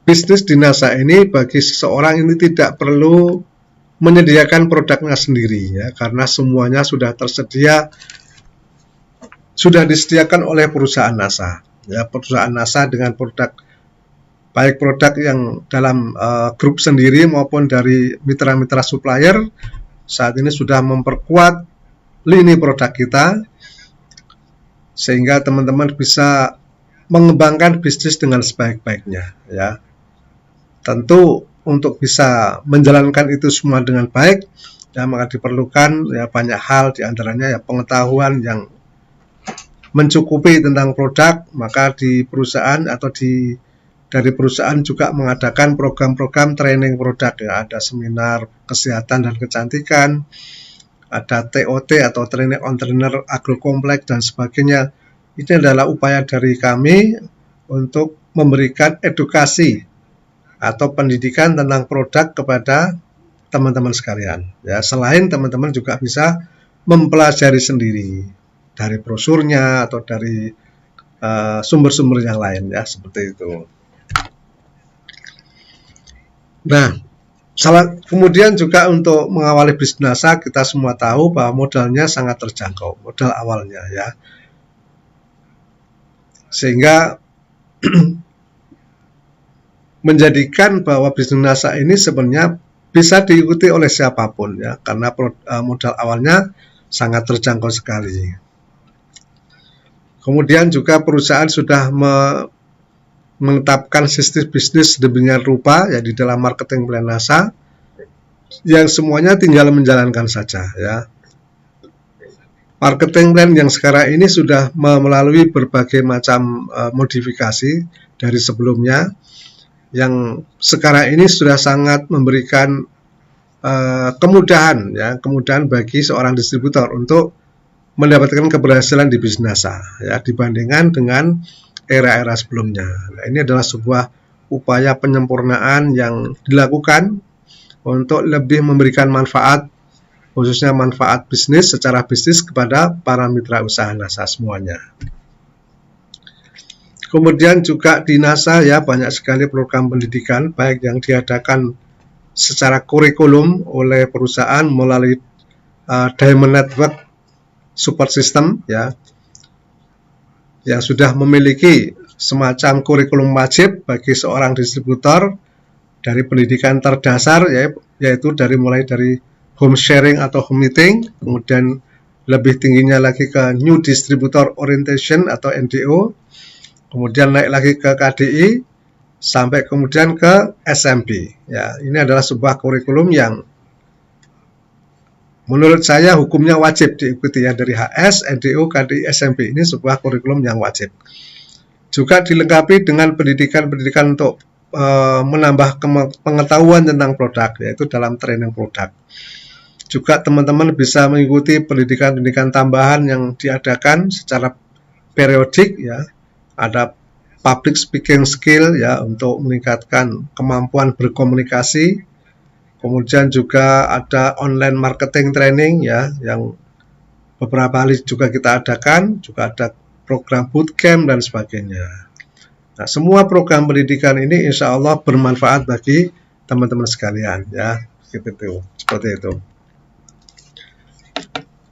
bisnis di NASA ini bagi seseorang ini tidak perlu menyediakan produknya sendiri ya, karena semuanya sudah tersedia, sudah disediakan oleh perusahaan NASA ya. Perusahaan NASA dengan produk, baik produk yang dalam grup sendiri maupun dari mitra-mitra supplier, saat ini sudah memperkuat lini produk kita sehingga teman-teman bisa mengembangkan bisnis dengan sebaik-baiknya ya. Tentu untuk bisa menjalankan itu semua dengan baik ya, maka diperlukan ya banyak hal, diantaranya ya pengetahuan yang mencukupi tentang produk. Maka di perusahaan atau dari perusahaan juga mengadakan program-program training produk ya, ada seminar kesehatan dan kecantikan, ada TOT atau training on trainer agrokompleks dan sebagainya. Ini adalah upaya dari kami untuk memberikan edukasi atau pendidikan tentang produk kepada teman-teman sekalian ya. Selain teman-teman juga bisa mempelajari sendiri dari brosurnya atau dari sumber-sumber yang lain ya, seperti itu. Nah, kemudian juga untuk mengawali bisnis NASA, kita semua tahu bahwa modalnya sangat terjangkau, modal awalnya ya, sehingga menjadikan bahwa bisnis NASA ini sebenarnya bisa diikuti oleh siapapun ya, karena modal awalnya sangat terjangkau sekali. Kemudian juga perusahaan sudah menetapkan sistem bisnis sedemikian rupa ya di dalam marketing plan NASA, yang semuanya tinggal menjalankan saja ya. Marketing plan yang sekarang ini sudah melalui berbagai macam modifikasi dari sebelumnya, yang sekarang ini sudah sangat memberikan kemudahan ya, kemudahan bagi seorang distributor untuk mendapatkan keberhasilan di bisnis NASA ya, dibandingkan dengan era-era sebelumnya. Nah, ini adalah sebuah upaya penyempurnaan yang dilakukan untuk lebih memberikan manfaat, khususnya manfaat bisnis secara bisnis kepada para mitra usaha NASA semuanya. Kemudian juga di NASA ya banyak sekali program pendidikan, baik yang diadakan secara kurikulum oleh perusahaan melalui Diamond Network Support System ya, yang sudah memiliki semacam kurikulum wajib bagi seorang distributor dari pendidikan terdasar ya, yaitu mulai dari home sharing atau home meeting, kemudian lebih tingginya lagi ke New Distributor Orientation atau NDO, kemudian naik lagi ke KDI, sampai kemudian ke SMP ya. Ini adalah sebuah kurikulum yang menurut saya hukumnya wajib diikuti ya, dari HS, NDO, KDI, SMP. Ini sebuah kurikulum yang wajib. Juga dilengkapi dengan pendidikan-pendidikan untuk menambah pengetahuan tentang produk, yaitu dalam training produk. Juga teman-teman bisa mengikuti pendidikan-pendidikan tambahan yang diadakan secara periodik ya. Ada public speaking skill ya, untuk meningkatkan kemampuan berkomunikasi. Kemudian juga ada online marketing training ya, yang beberapa kali juga kita adakan. Juga ada program bootcamp, dan sebagainya. Nah, semua program pendidikan ini insya Allah bermanfaat bagi teman-teman sekalian, ya, seperti itu.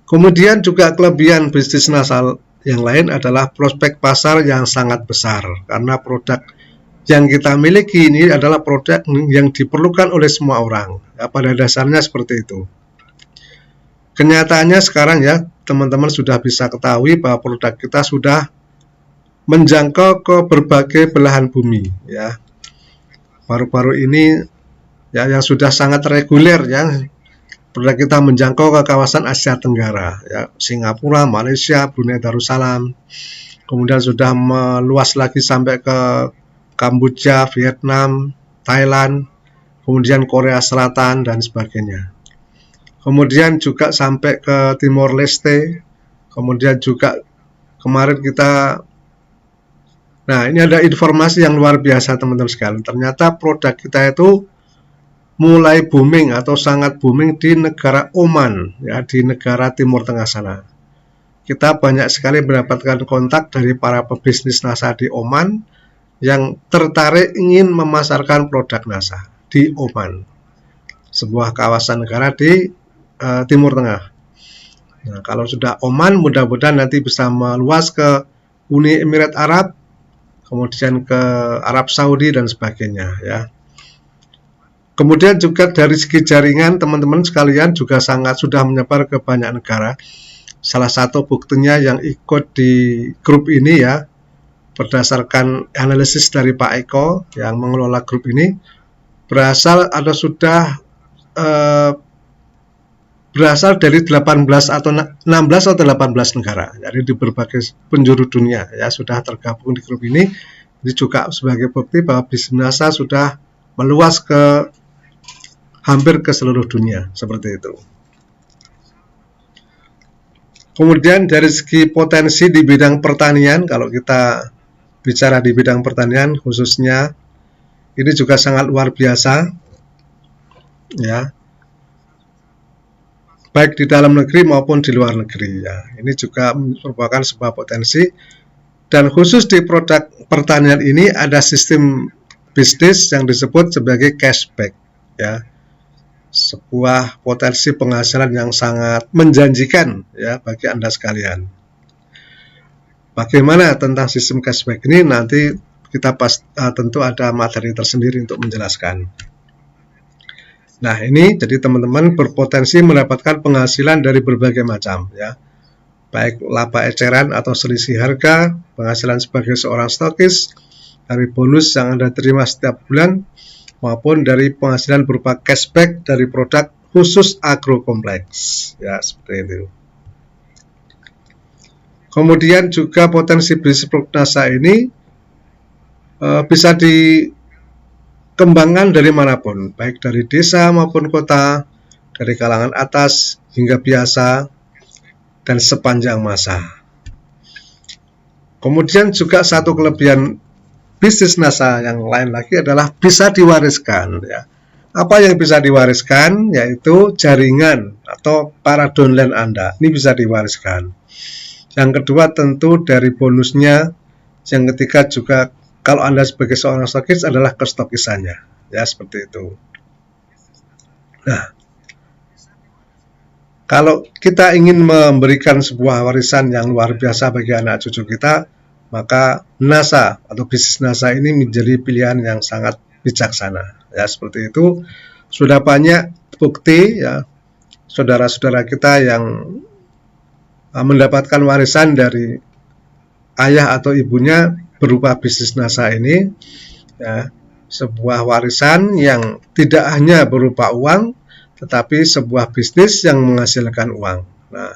Kemudian juga kelebihan bisnis NASA yang lain adalah prospek pasar yang sangat besar, karena produk yang kita miliki ini adalah produk yang diperlukan oleh semua orang. Ya, pada dasarnya seperti itu. Kenyataannya sekarang ya, teman-teman sudah bisa ketahui bahwa produk kita sudah menjangkau ke berbagai belahan bumi. Ya, baru-baru ini ya yang sudah sangat reguler ya, produk kita menjangkau ke kawasan Asia Tenggara, ya, Singapura, Malaysia, Brunei Darussalam. Kemudian sudah meluas lagi sampai ke Kamboja, Vietnam, Thailand, kemudian Korea Selatan, dan sebagainya. Kemudian juga sampai ke Timor Leste, kemudian juga kemarin kita, nah ini ada informasi yang luar biasa teman-teman sekalian, ternyata produk kita itu mulai booming atau sangat booming di negara Oman, ya, di negara Timur Tengah sana. Kita banyak sekali mendapatkan kontak dari para pebisnis NASA di Oman, yang tertarik ingin memasarkan produk NASA di Oman, sebuah kawasan negara di Timur Tengah. Nah, kalau sudah Oman, mudah-mudahan nanti bisa meluas ke Uni Emirat Arab, kemudian ke Arab Saudi, dan sebagainya, ya. Kemudian juga dari segi jaringan, teman-teman sekalian juga sangat sudah menyebar ke banyak negara. Salah satu buktinya yang ikut di grup ini ya, berdasarkan analisis dari Pak Eko yang mengelola grup ini, berasal dari 18 atau 16 atau 18 negara, jadi di berbagai penjuru dunia ya sudah tergabung di grup ini. Ini juga sebagai bukti bahwa bisnis NASA sudah meluas ke hampir ke seluruh dunia, seperti itu. Kemudian dari segi potensi di bidang pertanian, kalau kita bicara di bidang pertanian khususnya, ini juga sangat luar biasa, ya, baik di dalam negeri maupun di luar negeri. Ya, ini juga merupakan sebuah potensi, dan khusus di produk pertanian ini ada sistem bisnis yang disebut sebagai cashback, ya, sebuah potensi penghasilan yang sangat menjanjikan ya bagi Anda sekalian. Bagaimana tentang sistem cashback ini nanti kita tentu ada materi tersendiri untuk menjelaskan. Nah, ini jadi teman-teman berpotensi mendapatkan penghasilan dari berbagai macam ya. Baik laba eceran atau selisih harga, penghasilan sebagai seorang stokis, dari bonus yang Anda terima setiap bulan, maupun dari penghasilan berupa cashback dari produk khusus agrokompleks. Ya, seperti itu. Kemudian juga potensi bisnis produk NASA ini bisa dikembangkan dari manapun, baik dari desa maupun kota, dari kalangan atas hingga biasa, dan sepanjang masa. Kemudian juga satu kelebihan bisnis NASA yang lain lagi adalah bisa diwariskan. Ya. Apa yang bisa diwariskan? Yaitu jaringan atau para downline Anda. Ini bisa diwariskan. Yang kedua tentu dari bonusnya. Yang ketiga juga kalau Anda sebagai seorang stokis adalah kestokisannya. Ya, seperti itu. Nah, kalau kita ingin memberikan sebuah warisan yang luar biasa bagi anak cucu kita, maka NASA atau bisnis NASA ini menjadi pilihan yang sangat bijaksana. Ya, seperti itu. Sudah banyak bukti ya saudara-saudara kita yang mendapatkan warisan dari ayah atau ibunya berupa bisnis NASA ini, ya, sebuah warisan yang tidak hanya berupa uang, tetapi sebuah bisnis yang menghasilkan uang. Nah,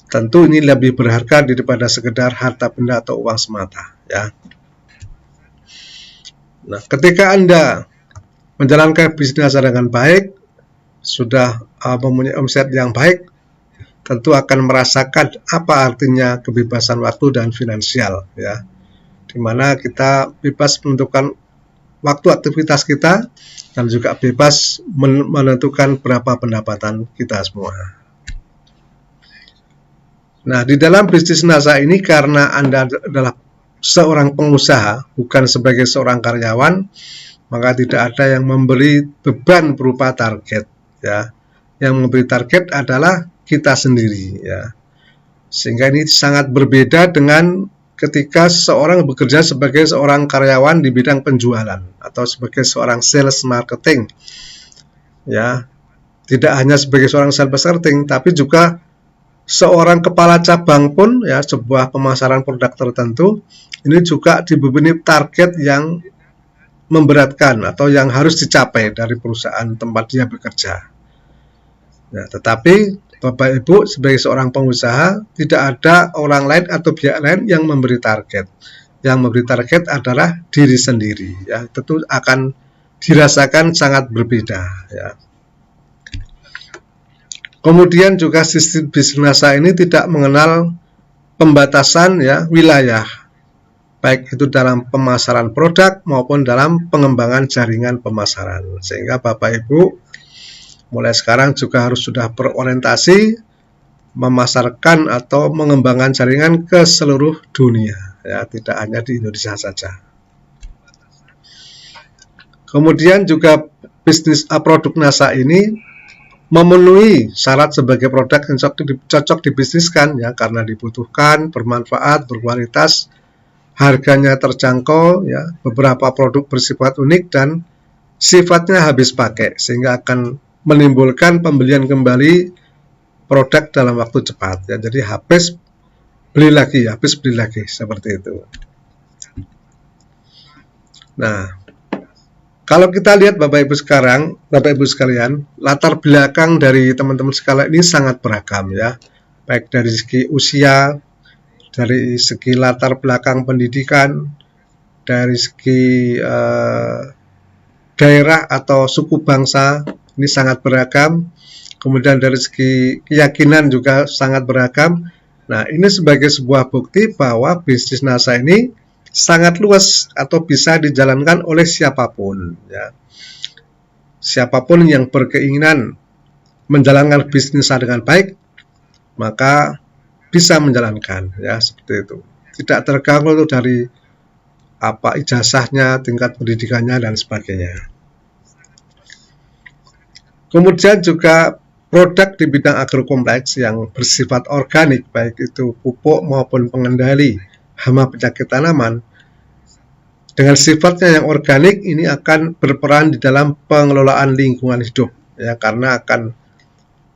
tentu ini lebih berharga daripada sekedar harta benda atau uang semata, ya. Nah, ketika Anda menjalankan bisnis dengan baik, sudah mempunyai omset yang baik, tentu akan merasakan apa artinya kebebasan waktu dan finansial, ya, dimana kita bebas menentukan waktu aktivitas kita dan juga bebas menentukan berapa pendapatan kita semua. Nah, di dalam bisnis NASA ini karena Anda adalah seorang pengusaha, bukan sebagai seorang karyawan, maka tidak ada yang memberi beban berupa target, ya. Yang memberi target adalah kita sendiri, ya. Sehingga ini sangat berbeda dengan ketika seorang bekerja sebagai seorang karyawan di bidang penjualan atau sebagai seorang sales marketing, ya. Tidak hanya sebagai seorang sales marketing, tapi juga seorang kepala cabang pun, ya, sebuah pemasaran produk tertentu ini juga dibebani target yang memberatkan atau yang harus dicapai dari perusahaan tempat dia bekerja. Nah, tetapi Bapak Ibu sebagai seorang pengusaha tidak ada orang lain atau pihak lain yang memberi target. Yang memberi target adalah diri sendiri, ya. Tentu akan dirasakan sangat berbeda, ya. Kemudian juga sistem bisnis NASA ini tidak mengenal pembatasan, ya, wilayah, baik itu dalam pemasaran produk maupun dalam pengembangan jaringan pemasaran. Sehingga Bapak Ibu mulai sekarang juga harus sudah berorientasi memasarkan atau mengembangkan jaringan ke seluruh dunia, ya, tidak hanya di Indonesia saja. Kemudian juga bisnis produk NASA ini memenuhi syarat sebagai produk yang cocok dibisniskan, ya, karena dibutuhkan, bermanfaat, berkualitas, harganya terjangkau, ya, beberapa produk bersifat unik dan sifatnya habis pakai sehingga akan menimbulkan pembelian kembali produk dalam waktu cepat, ya. Jadi habis beli lagi seperti itu. Nah, kalau kita lihat Bapak Ibu sekalian, latar belakang dari teman-teman sekalian ini sangat beragam, ya. Baik dari segi usia, dari segi latar belakang pendidikan, dari segi daerah atau suku bangsa, ini sangat beragam. Kemudian dari segi keyakinan juga sangat beragam. Nah, ini sebagai sebuah bukti bahwa bisnis NASA ini sangat luas atau bisa dijalankan oleh siapapun, ya. Siapapun yang berkeinginan menjalankan bisnisnya dengan baik, maka bisa menjalankan, ya, seperti itu. Tidak terganggu dari apa ijazahnya, tingkat pendidikannya dan sebagainya. Kemudian juga produk di bidang agrokompleks yang bersifat organik, baik itu pupuk maupun pengendali hama penyakit tanaman, dengan sifatnya yang organik ini akan berperan di dalam pengelolaan lingkungan hidup, ya, karena akan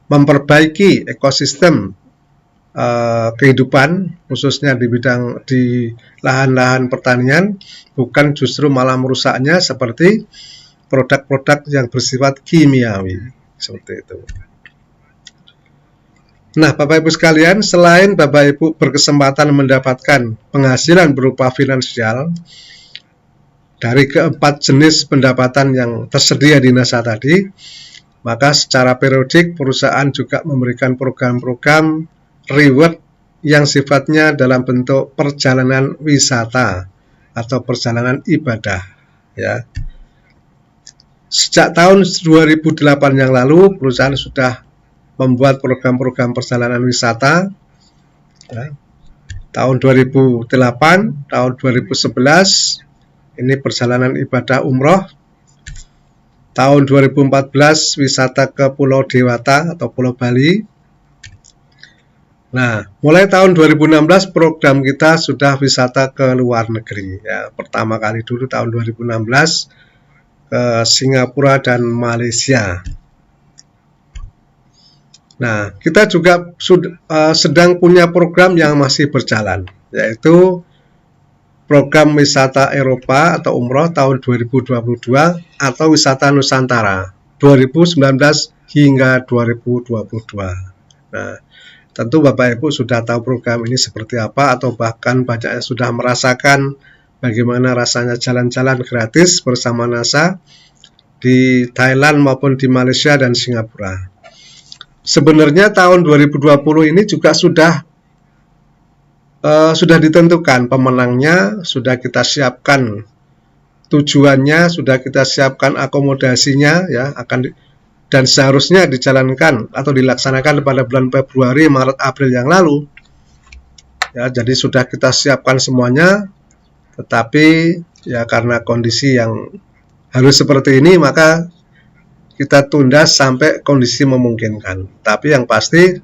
memperbaiki ekosistem kehidupan, khususnya di lahan-lahan pertanian, bukan justru malah merusaknya seperti produk-produk yang bersifat kimiawi, seperti itu. Nah, Bapak Ibu sekalian, selain Bapak Ibu berkesempatan mendapatkan penghasilan berupa finansial dari keempat jenis pendapatan yang tersedia di NASA tadi, maka secara periodik perusahaan juga memberikan program-program reward yang sifatnya dalam bentuk perjalanan wisata atau perjalanan ibadah, ya. Sejak tahun 2008 yang lalu, perusahaan sudah membuat program-program perjalanan wisata, ya. Tahun 2008, tahun 2011 ini perjalanan ibadah umroh, tahun 2014 wisata ke Pulau Dewata atau Pulau Bali. Nah, mulai tahun 2016 program kita sudah wisata ke luar negeri, ya. Pertama kali dulu tahun 2016 ke Singapura dan Malaysia. Nah, kita juga sedang punya program yang masih berjalan, yaitu program wisata Eropa atau umroh tahun 2022 atau wisata Nusantara 2019 hingga 2022. Nah, tentu Bapak Ibu sudah tahu program ini seperti apa, atau bahkan banyak yang sudah merasakan bagaimana rasanya jalan-jalan gratis bersama NASA di Thailand maupun di Malaysia dan Singapura. Sebenarnya tahun 2020 ini juga sudah ditentukan pemenangnya, sudah kita siapkan tujuannya, sudah kita siapkan akomodasinya, ya, dan seharusnya dijalankan atau dilaksanakan pada bulan Februari, Maret, April yang lalu. Ya, jadi sudah kita siapkan semuanya, tetapi ya karena kondisi yang harus seperti ini, maka kita tunda sampai kondisi memungkinkan. Tapi yang pasti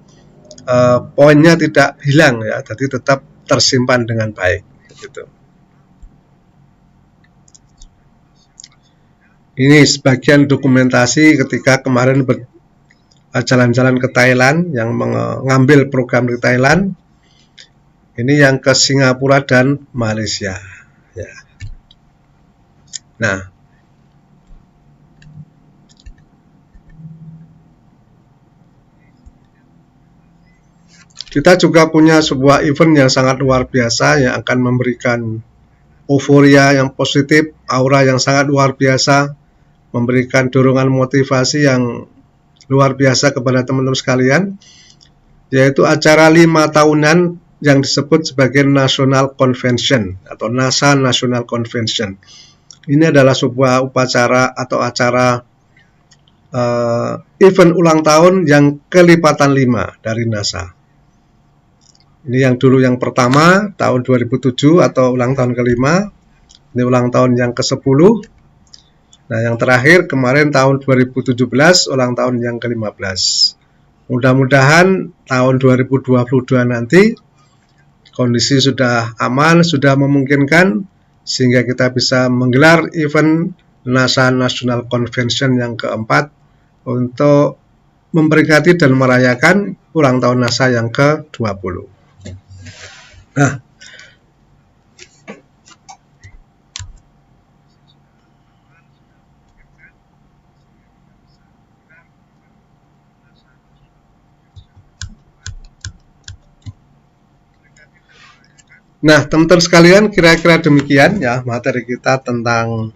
poinnya tidak hilang ya, jadi tetap tersimpan dengan baik. Gitu. Ini sebagian dokumentasi ketika kemarin jalan-jalan ke Thailand, yang mengambil program di Thailand. Ini yang ke Singapura dan Malaysia. Ya. Nah, kita juga punya sebuah event yang sangat luar biasa yang akan memberikan euforia yang positif, aura yang sangat luar biasa, memberikan dorongan motivasi yang luar biasa kepada teman-teman sekalian, yaitu acara 5 tahunan yang disebut sebagai National Convention atau NASA National Convention. Ini adalah sebuah upacara atau acara event ulang tahun yang kelipatan 5 dari NASA. Ini yang dulu yang pertama tahun 2007 atau ulang tahun kelima. Ini ulang tahun yang ke-10. Nah, yang terakhir kemarin tahun 2017 ulang tahun yang ke-15. Mudah-mudahan tahun 2022 nanti kondisi sudah aman, sudah memungkinkan sehingga kita bisa menggelar event NASA National Convention yang keempat untuk memperingati dan merayakan ulang tahun NASA yang ke-20. Nah, teman-teman sekalian, kira-kira demikian ya materi kita tentang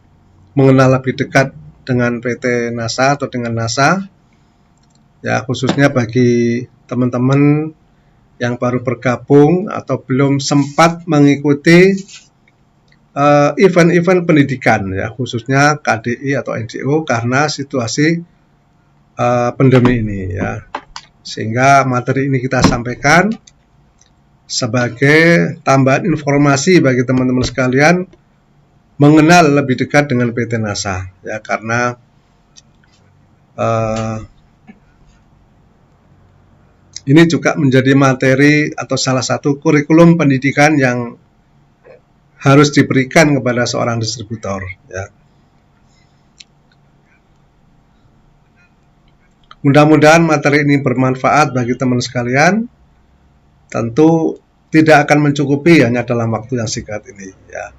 mengenal lebih dekat dengan PT NASA atau dengan NASA. Ya, khususnya bagi teman-teman yang baru bergabung atau belum sempat mengikuti event-event pendidikan ya, khususnya KDI atau NGO karena situasi pandemi ini ya. Sehingga materi ini kita sampaikan sebagai tambahan informasi bagi teman-teman sekalian mengenal lebih dekat dengan PT NASA ya, karena ini juga menjadi materi atau salah satu kurikulum pendidikan yang harus diberikan kepada seorang distributor ya. Mudah-mudahan materi ini bermanfaat bagi teman sekalian. Tentu tidak akan mencukupi hanya dalam waktu yang singkat ini ya.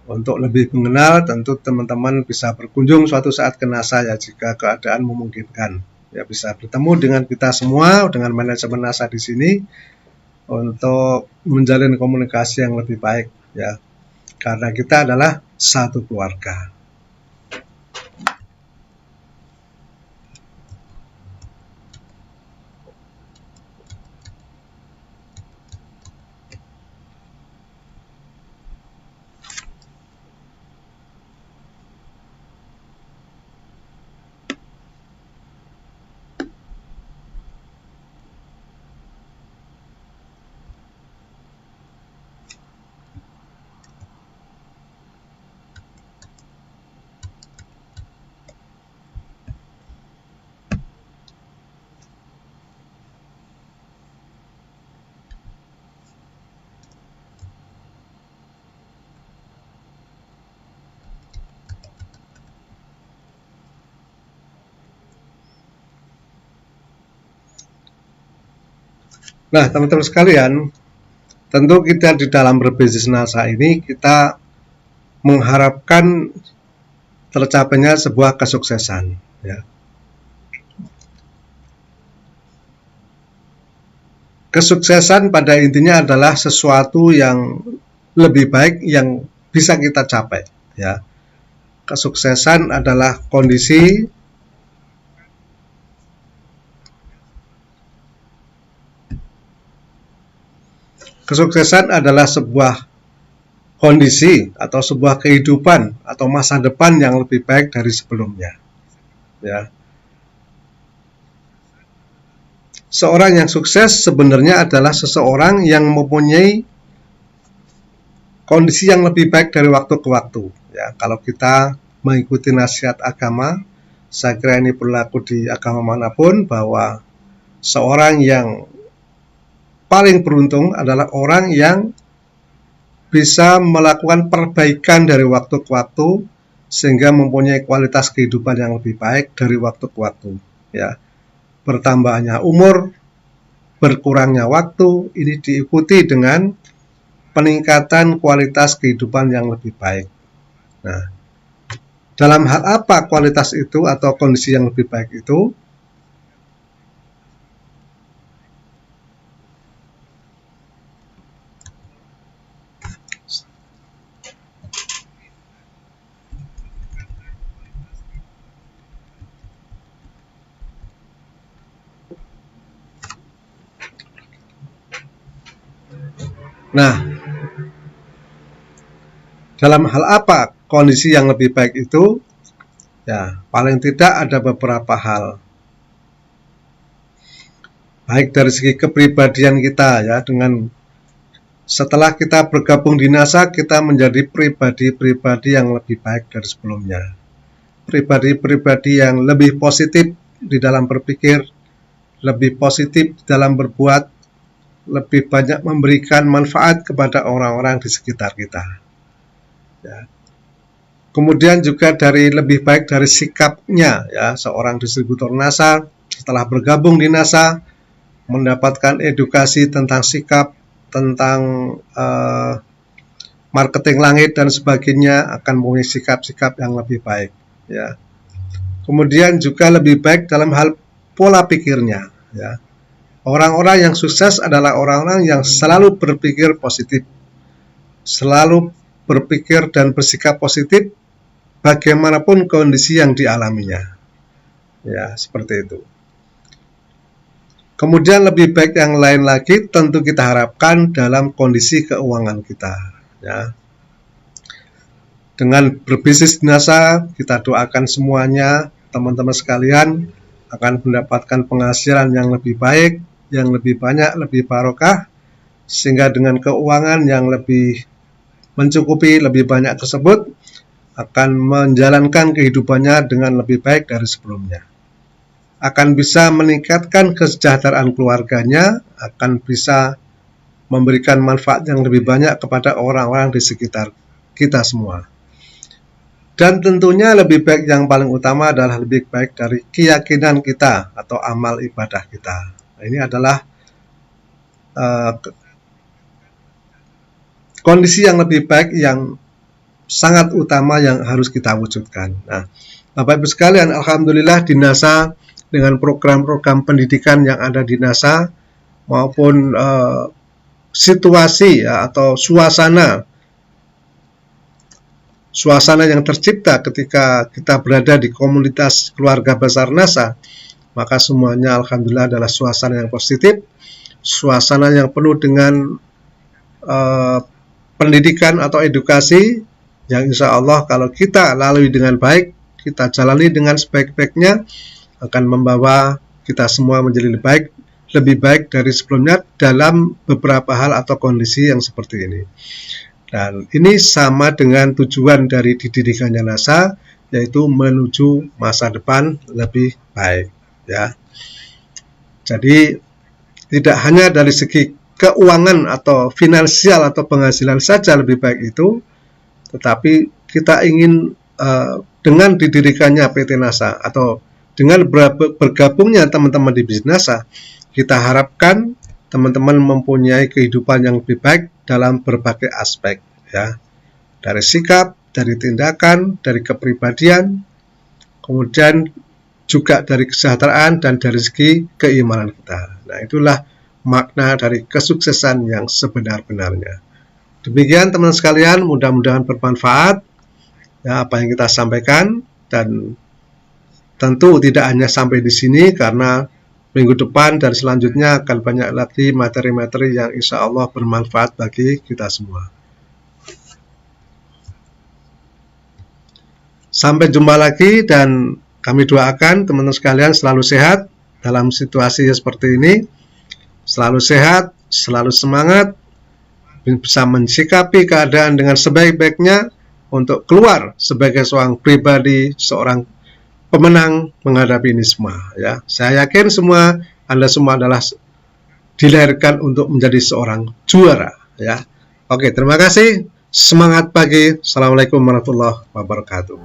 Untuk lebih mengenal, tentu teman-teman bisa berkunjung suatu saat ke NASA ya, jika keadaan memungkinkan. Ya, bisa bertemu dengan kita semua, dengan manajemen NASA di sini untuk menjalin komunikasi yang lebih baik ya. Karena kita adalah satu keluarga. Nah, teman-teman sekalian, tentu kita di dalam berbisnis NASA ini kita mengharapkan tercapainya sebuah kesuksesan ya. Kesuksesan pada intinya adalah sesuatu yang lebih baik yang bisa kita capai ya. Kesuksesan adalah kondisi sebuah kondisi atau sebuah kehidupan atau masa depan yang lebih baik dari sebelumnya ya. seorang yang sukses sebenarnya adalah seseorang yang mempunyai kondisi yang lebih baik dari waktu ke waktu. Ya, kalau kita mengikuti nasihat agama, saya kira ini berlaku di agama manapun, bahwa seorang yang paling beruntung adalah orang yang bisa melakukan perbaikan dari waktu ke waktu sehingga mempunyai kualitas kehidupan yang lebih baik dari waktu ke waktu. Ya, bertambahnya umur, berkurangnya waktu, ini diikuti dengan peningkatan kualitas kehidupan yang lebih baik. Nah, dalam hal apa kualitas itu atau kondisi yang lebih baik itu? Nah, dalam hal apa kondisi yang lebih baik itu? Ya, paling tidak ada beberapa hal. Baik dari segi kepribadian kita, ya, dengan setelah kita bergabung di NASA, kita menjadi pribadi-pribadi yang lebih baik dari sebelumnya. Pribadi-pribadi yang lebih positif di dalam berpikir, lebih positif dalam berbuat, lebih banyak memberikan manfaat kepada orang-orang di sekitar kita. Ya. Kemudian juga dari lebih baik dari sikapnya, ya, seorang distributor NASA setelah bergabung di NASA mendapatkan edukasi tentang sikap, tentang marketing langit dan sebagainya, akan mempunyai sikap-sikap yang lebih baik. Ya. Kemudian juga lebih baik dalam hal pola pikirnya. Ya. Orang-orang yang sukses adalah orang-orang yang selalu berpikir positif, selalu berpikir dan bersikap positif bagaimanapun kondisi yang dialaminya. Ya, seperti itu. Kemudian lebih baik yang lain lagi tentu kita harapkan dalam kondisi keuangan kita. Ya. Dengan berbisnis di NASA, kita doakan semuanya, teman-teman sekalian, akan mendapatkan penghasilan yang lebih baik, yang lebih banyak, lebih barokah, sehingga dengan keuangan yang lebih mencukupi, lebih banyak tersebut, akan menjalankan kehidupannya dengan lebih baik dari sebelumnya. Akan bisa meningkatkan kesejahteraan keluarganya, akan bisa memberikan manfaat yang lebih banyak kepada orang-orang di sekitar kita semua. Dan tentunya lebih baik yang paling utama adalah lebih baik dari keyakinan kita atau amal ibadah kita. Ini adalah kondisi yang lebih baik yang sangat utama yang harus kita wujudkan. Nah, Bapak Ibu sekalian, alhamdulillah di NASA dengan program-program pendidikan yang ada di NASA maupun situasi, ya, atau suasana yang tercipta ketika kita berada di komunitas keluarga besar NASA, maka semuanya alhamdulillah adalah suasana yang positif, suasana yang penuh dengan pendidikan atau edukasi yang insya Allah kalau kita lalui dengan baik, kita jalani dengan sebaik-baiknya, akan membawa kita semua menjadi lebih baik dari sebelumnya dalam beberapa hal atau kondisi yang seperti ini. Dan ini sama dengan tujuan dari didirikannya NASA, yaitu menuju masa depan lebih baik. Ya. Jadi tidak hanya dari segi keuangan atau finansial atau penghasilan saja lebih baik itu, tetapi kita ingin dengan didirikannya PT NASA atau dengan bergabungnya teman-teman di bisnis NASA, kita harapkan teman-teman mempunyai kehidupan yang lebih baik dalam berbagai aspek, ya, dari sikap, dari tindakan, dari kepribadian, kemudian juga dari kesejahteraan dan dari segi keimanan kita. Nah, itulah makna dari kesuksesan yang sebenar-benarnya. Demikian teman-teman sekalian, mudah-mudahan bermanfaat, ya, apa yang kita sampaikan, dan tentu tidak hanya sampai di sini karena minggu depan dan selanjutnya akan banyak lagi materi-materi yang insya Allah bermanfaat bagi kita semua. Sampai jumpa lagi dan kami doakan teman-teman sekalian selalu sehat, dalam situasi seperti ini. Selalu sehat, selalu semangat, bisa mensikapi keadaan dengan sebaik-baiknya untuk keluar sebagai seorang pribadi, seorang pemenang menghadapi ini semua. Ya, saya yakin semua Anda semua adalah dilahirkan untuk menjadi seorang juara. Ya, oke, terima kasih. Semangat pagi. Assalamualaikum warahmatullahi wabarakatuh.